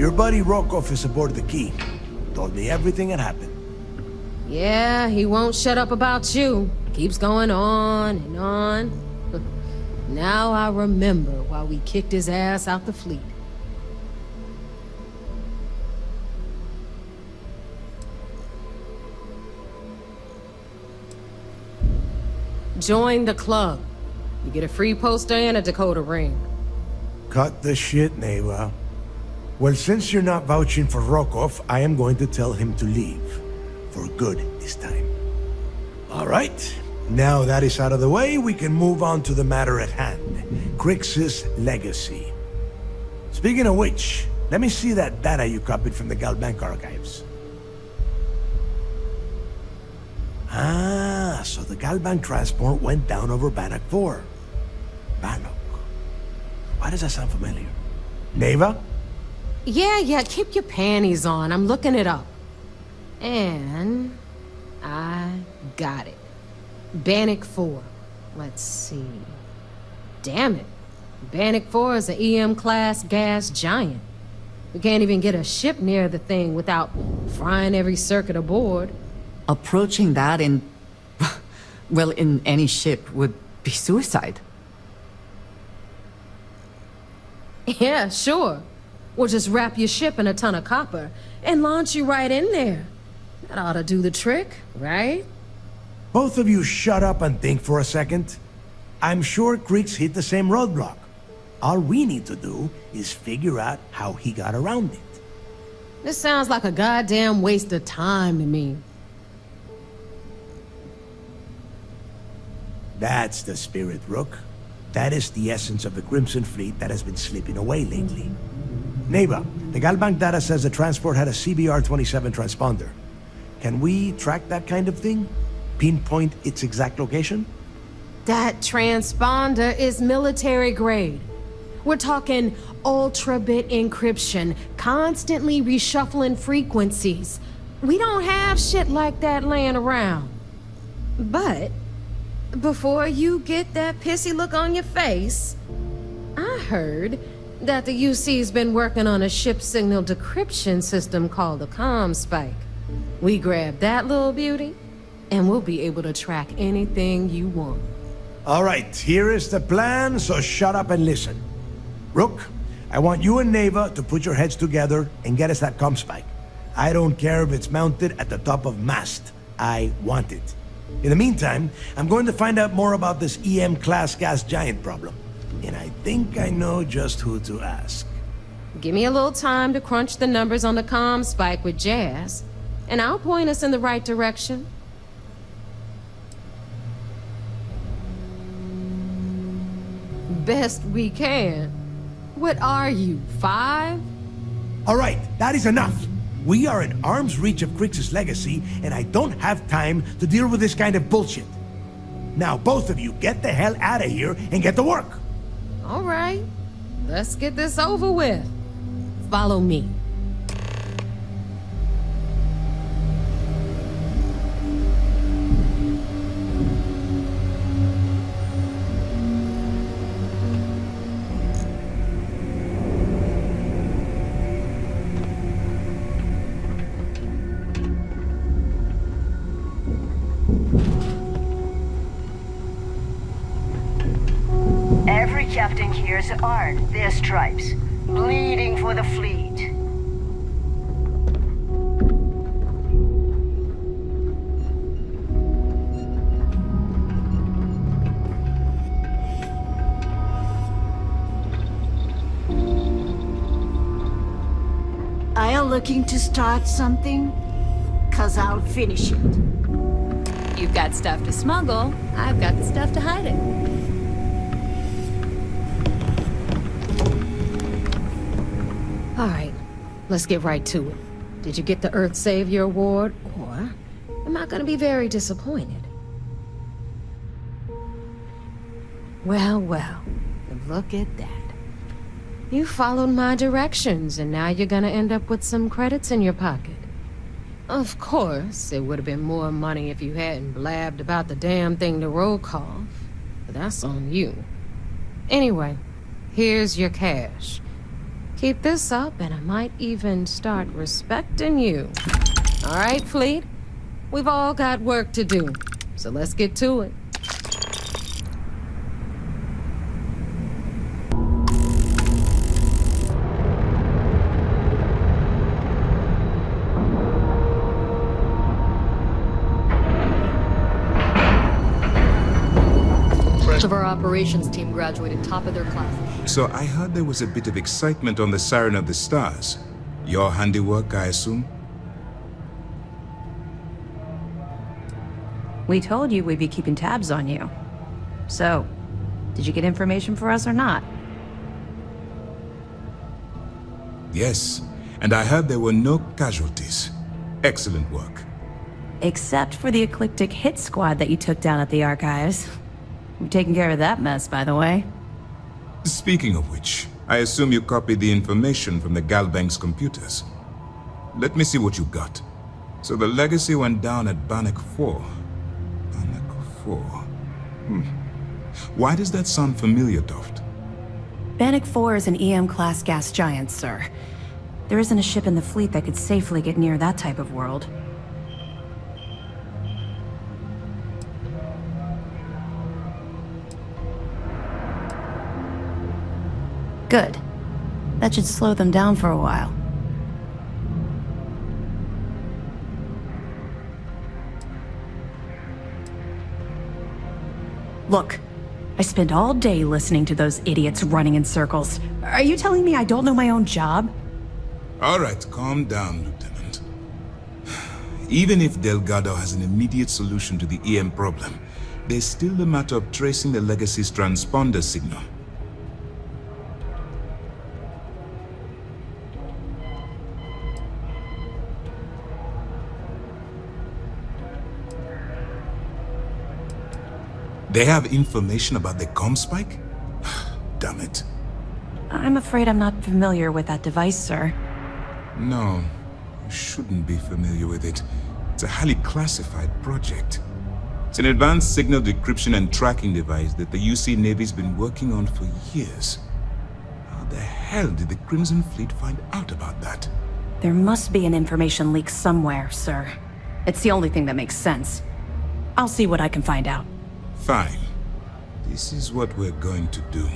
Your buddy Rokov is aboard the Key. Told me everything that happened. Yeah, he won't shut up about you. Keeps going on and on. Now I remember why we kicked his ass out the fleet. Join the club. You get a free poster and a Dakota ring. Cut the shit, Neva. Well, since you're not vouching for Rokov, I am going to tell him to leave. For good this time. All right. Now that is out of the way, we can move on to the matter at hand. Crix's legacy. Speaking of which, let me see that data you copied from the Galbank archives. Ah, so the Galbank transport went down over Bannock 4. Bannock. Why does that sound familiar? Neva? Yeah, keep your panties on. I'm looking it up. And I got it. Bannock 4. Let's see. Damn it. Bannock 4 is an EM-class gas giant. We can't even get a ship near the thing without frying every circuit aboard. Approaching that in... well, in any ship would be suicide. Yeah, sure. We'll just wrap your ship in a ton of copper and launch you right in there. That ought to do the trick, right? Both of you shut up and think for a second. I'm sure Crix hit the same roadblock. All we need to do is figure out how he got around it. This sounds like a goddamn waste of time to me. That's the spirit, Rook. That is the essence of the Crimson Fleet that has been slipping away lately. Neva, the Galbank data says the transport had a CBR-27 transponder. Can we track that kind of thing? Pinpoint its exact location? That transponder is military grade. We're talking ultra-bit encryption, constantly reshuffling frequencies. We don't have shit like that laying around. But before you get that pissy look on your face, I heard that the UC's been working on a ship signal decryption system called a comm spike. We grab that little beauty, and we'll be able to track anything you want. All right, here is the plan, so shut up and listen. Rook, I want you and Neva to put your heads together and get us that comm spike. I don't care if it's mounted at the top of mast. I want it. In the meantime, I'm going to find out more about this EM-class gas giant problem. And I think I know just who to ask. Give me a little time to crunch the numbers on the comm spike with Jazz, and I'll point us in the right direction. Best we can. What are you, 5? All right, that is enough. We are in arm's reach of Crix's legacy, and I don't have time to deal with this kind of bullshit. Now, both of you, get the hell out of here and get to work. All right, let's get this over with. Follow me. Every captain here is armed, their stripes, bleeding for the fleet. Are you looking to start something? 'Cause I'll finish it. You've got stuff to smuggle, I've got the stuff to hide it. All right, let's get right to it. Did you get the Earth Savior Award, or am I gonna be very disappointed? Well, look at that. You followed my directions, and now you're gonna end up with some credits in your pocket. Of course, it would have been more money if you hadn't blabbed about the damn thing to Rokov, but that's on you. Anyway, here's your cash. Keep this up, and I might even start respecting you. All right, Fleet. We've all got work to do, so let's get to it. Of our operations team graduated top of their class. So I heard there was a bit of excitement on the Siren of the Stars. Your handiwork, I assume? We told you we'd be keeping tabs on you. So, did you get information for us or not? Yes, and I heard there were no casualties. Excellent work. Except for the eclectic hit squad that you took down at the archives. We've taken care of that mess, by the way. Speaking of which, I assume you copied the information from the Galbank's computers. Let me see what you got. So the legacy went down at Bannock 4. Bannock 4. Why does that sound familiar, Toft? Bannock 4 is an EM-class gas giant, sir. There isn't a ship in the fleet that could safely get near that type of world. Good. That should slow them down for a while. Look, I spent all day listening to those idiots running in circles. Are you telling me I don't know my own job? All right, calm down, Lieutenant. Even if Delgado has an immediate solution to the EM problem, there's still the matter of tracing the Legacy's transponder signal. They have information about the comm spike? Damn it. I'm afraid I'm not familiar with that device, sir. No, you shouldn't be familiar with it. It's a highly classified project. It's an advanced signal decryption and tracking device that the UC Navy's been working on for years. How the hell did the Crimson Fleet find out about that? There must be an information leak somewhere, sir. It's the only thing that makes sense. I'll see what I can find out. Fine. This is what we're going to do.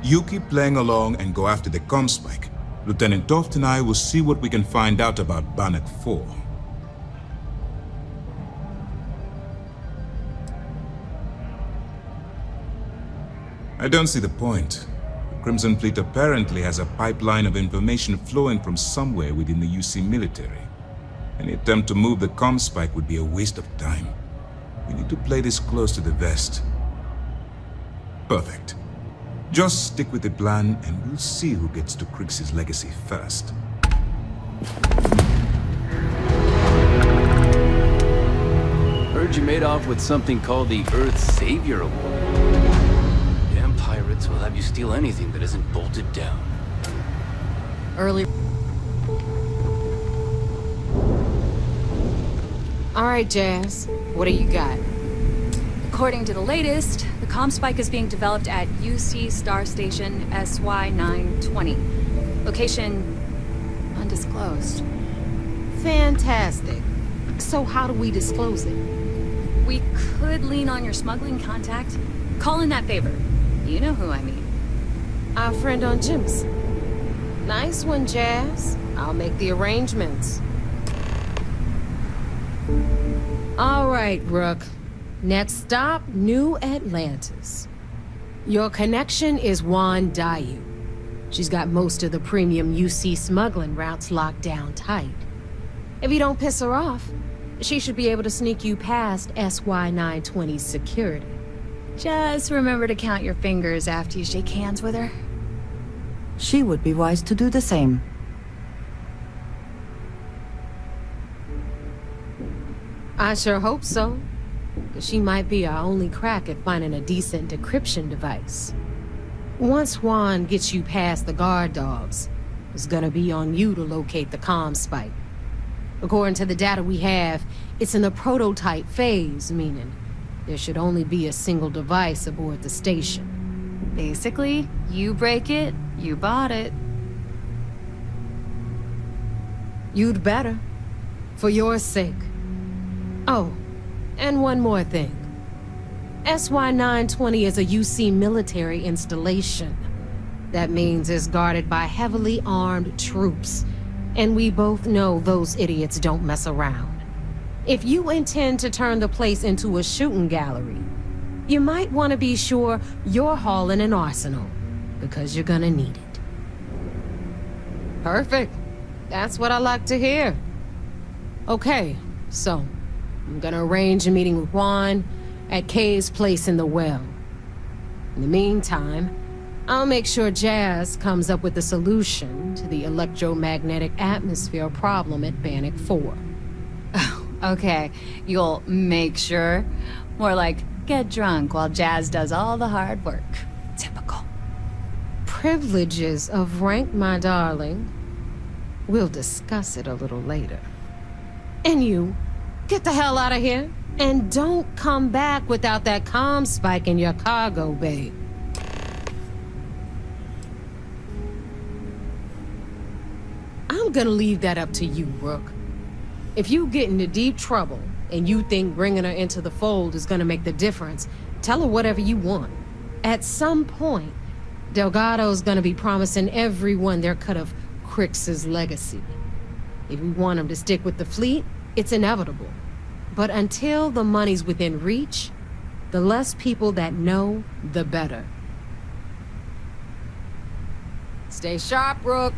You keep playing along and go after the comm spike. Lieutenant Toft and I will see what we can find out about Bannock 4. I don't see the point. The Crimson Fleet apparently has a pipeline of information flowing from somewhere within the UC military. Any attempt to move the comm spike would be a waste of time. We need to play this close to the vest. Perfect. Just stick with the plan and we'll see who gets to Krix's legacy first. Heard you made off with something called the Earth Savior Award. Damn pirates will have you steal anything that isn't bolted down. Early. All right, Jazz. What do you got? According to the latest, the comm spike is being developed at UC Star Station SY-920. Location undisclosed. Fantastic. So how do we disclose it? We could lean on your smuggling contact. Call in that favor. You know who I mean. Our friend on Jim's. Nice one, Jazz. I'll make the arrangements. All right, Rook. Next stop, New Atlantis. Your connection is Juan Dayu. She's got most of the premium UC smuggling routes locked down tight. If you don't piss her off, she should be able to sneak you past SY-920's security. Just remember to count your fingers after you shake hands with her. She would be wise to do the same. I sure hope so. Because she might be our only crack at finding a decent decryption device. Once Juan gets you past the guard dogs, it's gonna be on you to locate the comm spike. According to the data we have, it's in the prototype phase, meaning there should only be a single device aboard the station. Basically, you break it, you bought it. You'd better. For your sake. Oh, and one more thing. SY-920 is a UC military installation. That means it's guarded by heavily armed troops. And we both know those idiots don't mess around. If you intend to turn the place into a shooting gallery, you might want to be sure you're hauling an arsenal, because you're gonna need it. Perfect. That's what I like to hear. Okay, so I'm gonna arrange a meeting with Juan at Kay's place in the well. In the meantime, I'll make sure Jazz comes up with a solution to the electromagnetic atmosphere problem at Bannock 4. Okay, you'll make sure? More like, get drunk while Jazz does all the hard work. Typical. Privileges of rank, my darling. We'll discuss it a little later. And you, get the hell out of here. And don't come back without that comm spike in your cargo bay. I'm gonna leave that up to you, Rook. If you get into deep trouble and you think bringing her into the fold is gonna make the difference, tell her whatever you want. At some point, Delgado's gonna be promising everyone their cut of Crix's legacy. If we want him to stick with the fleet, it's inevitable. But until the money's within reach, the less people that know, the better. Stay sharp, Rook.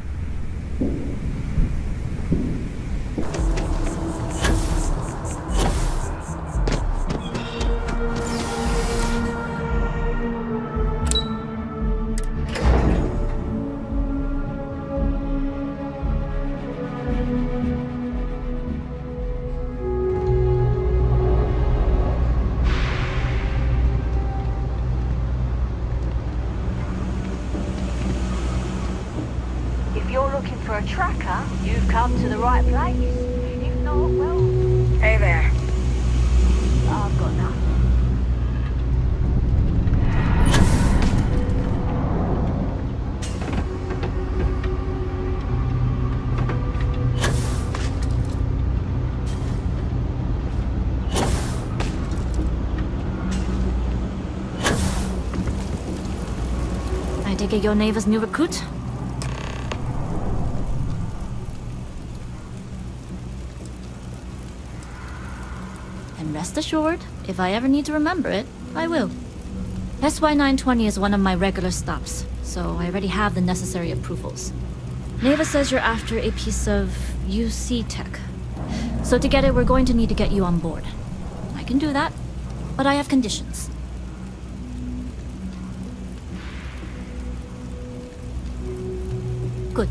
For a tracker, you've come to the right place. If not, well... Hey there. I've got none. I take it your neighbor's new recruit? Rest assured, if I ever need to remember it, I will. SY-920 is one of my regular stops, so I already have the necessary approvals. Neva says you're after a piece of UC tech. So to get it, we're going to need to get you on board. I can do that, but I have conditions. Good.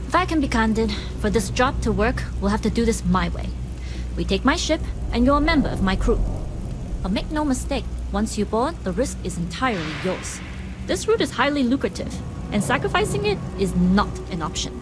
If I can be candid, for this job to work, we'll have to do this my way. We take my ship, and you're a member of my crew. But make no mistake, once you board, the risk is entirely yours. This route is highly lucrative, and sacrificing it is not an option.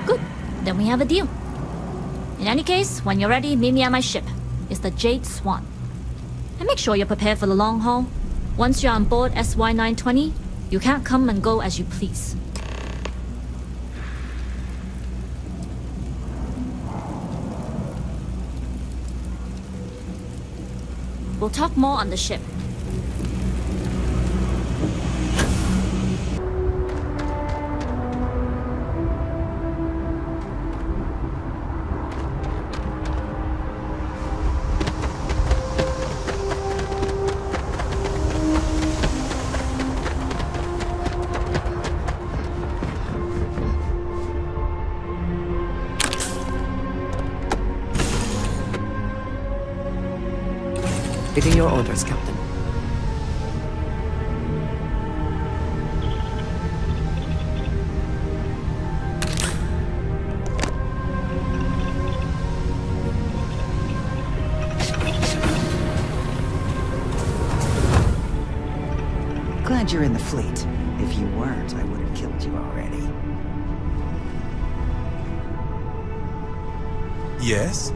Good, then we have a deal. In any case, when you're ready, meet me at my ship. It's the Jade Swan. And make sure you're prepared for the long haul. Once you're on board SY-920, you can't come and go as you please. We'll talk more on the ship. Waiting your orders, Captain. Glad you're in the fleet. If you weren't, I would have killed you already. Yes?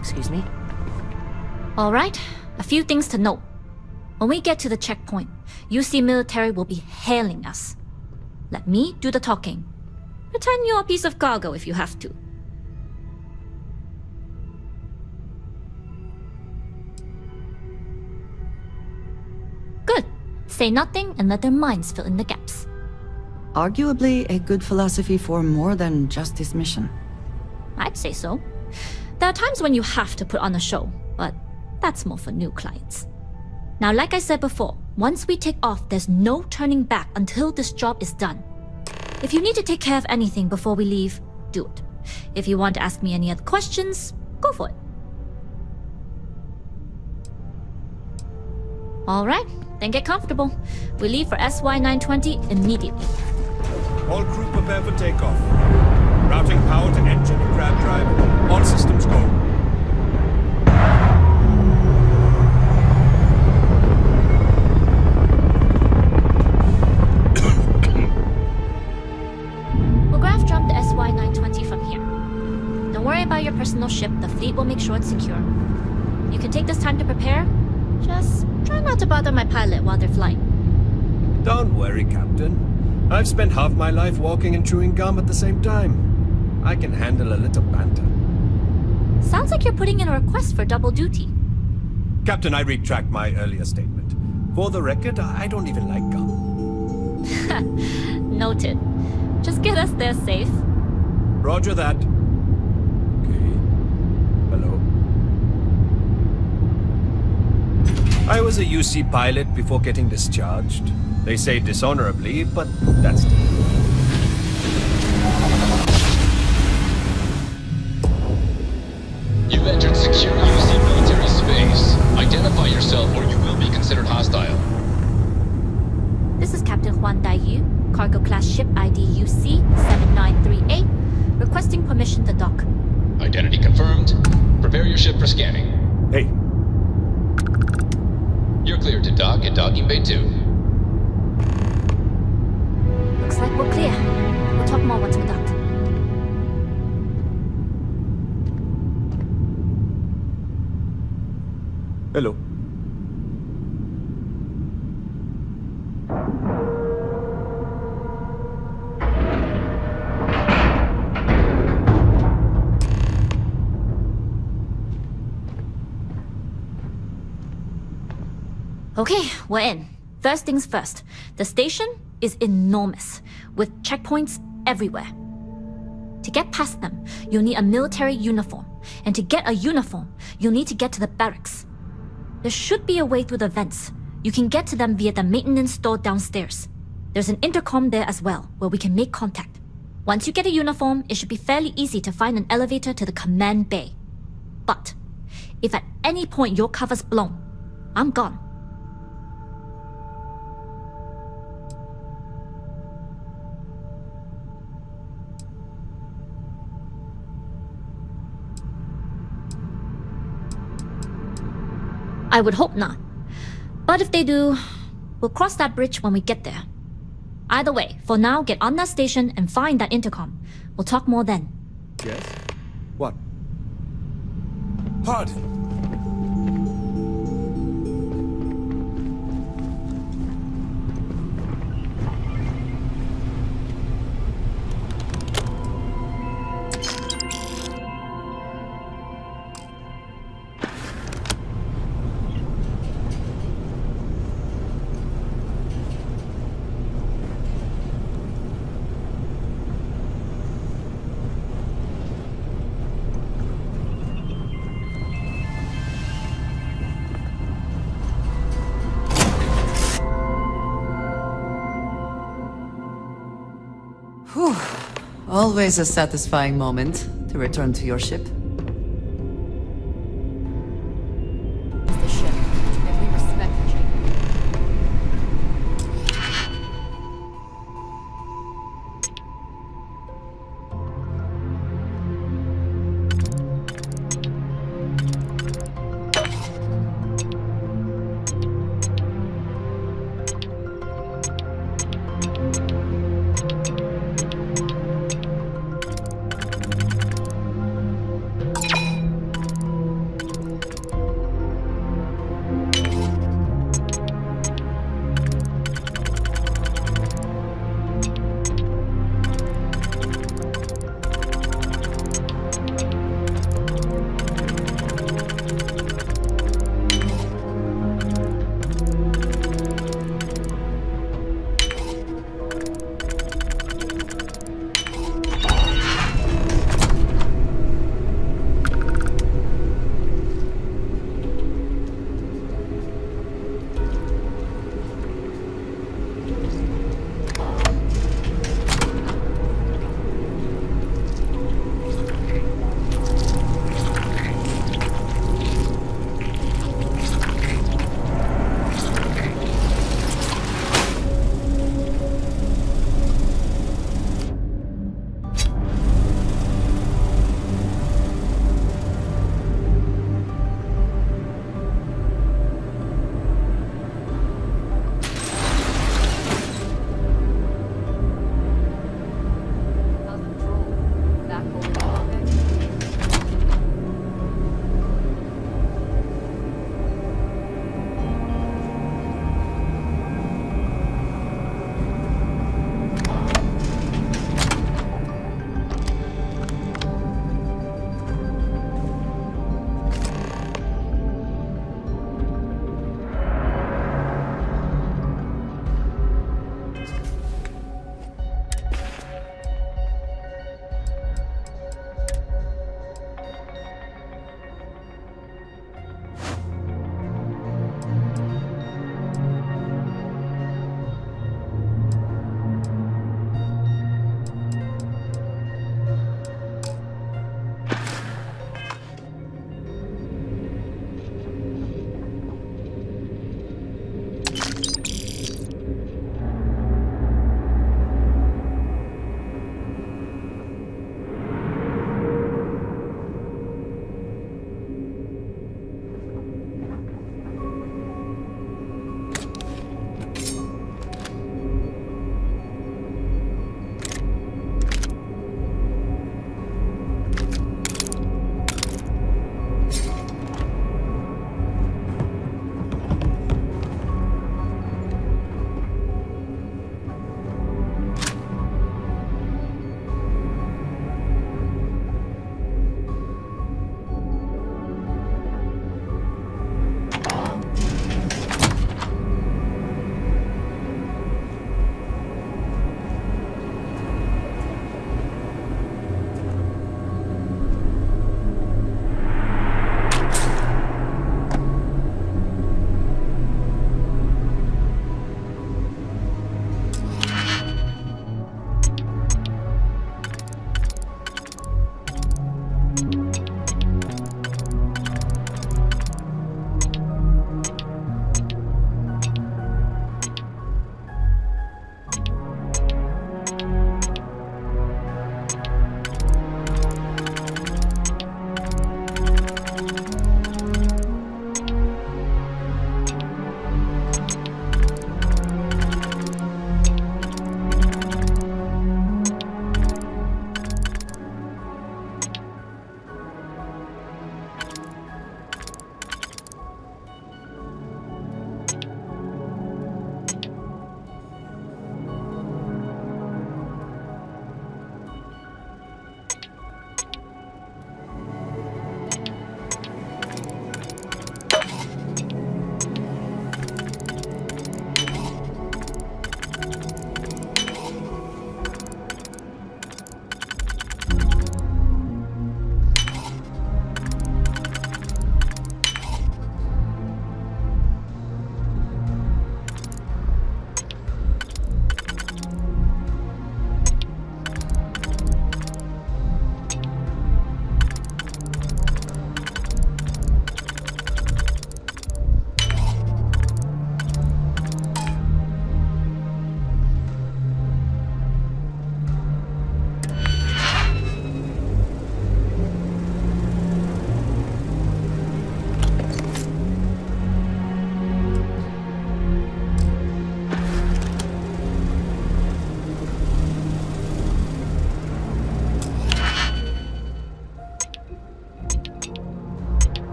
Excuse me? Alright, a few things to note. When we get to the checkpoint, UC military will be hailing us. Let me do the talking. Return your piece of cargo if you have to. Good. Say nothing and let their minds fill in the gaps. Arguably a good philosophy for more than just this mission. I'd say so. There are times when you have to put on a show, but that's more for new clients. Now, like I said before, once we take off, there's no turning back until this job is done. If you need to take care of anything before we leave, do it. If you want to ask me any other questions, go for it. Alright, then get comfortable. We leave for SY-920 immediately. All crew prepare for takeoff. Routing power to engine and grab drive. All systems go. We'll graph jump the SY-920 from here. Don't worry about your personal ship. The fleet will make sure it's secure. You can take this time to prepare. Just try not to bother my pilot while they're flying. Don't worry, Captain. I've spent half my life walking and chewing gum at the same time. I can handle a little banter. Sounds like you're putting in a request for double duty. Captain, I retract my earlier statement. For the record, I don't even like gum. Noted. Just get us there safe. Roger that. Okay. Hello. I was a UC pilot before getting discharged. They say dishonorably, but that's different. You've entered secure UC military space. Identify yourself or you will be considered hostile. This is Captain Huan Daiyu, cargo class ship ID UC-7938, requesting permission to dock. Identity confirmed. Prepare your ship for scanning. Hey. You're cleared to dock at docking bay 2. Looks like we're clear. We'll talk more once we're docked. Hello. Okay, we're in. First things first. The station is enormous, with checkpoints everywhere. To get past them, you'll need a military uniform. And to get a uniform, you'll need to get to the barracks. There should be a way through the vents. You can get to them via the maintenance store downstairs. There's an intercom there as well, where we can make contact. Once you get a uniform, it should be fairly easy to find an elevator to the command bay. But, if at any point your cover's blown, I'm gone. I would hope not. But if they do, we'll cross that bridge when we get there. Either way, for now, get on that station and find that intercom. We'll talk more then. Yes? What? Pardon. Whew. Always a satisfying moment to return to your ship. It's the ship. If we respect the ship.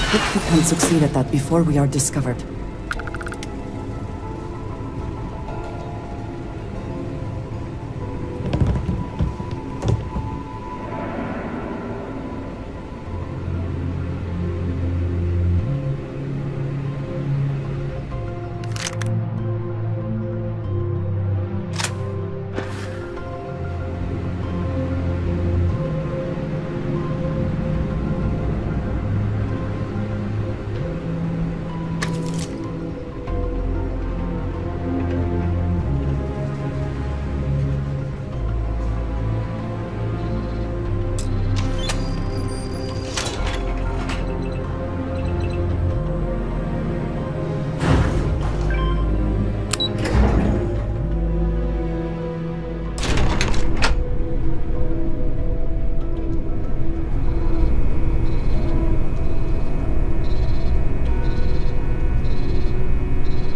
hope we can succeed at that before we are discovered.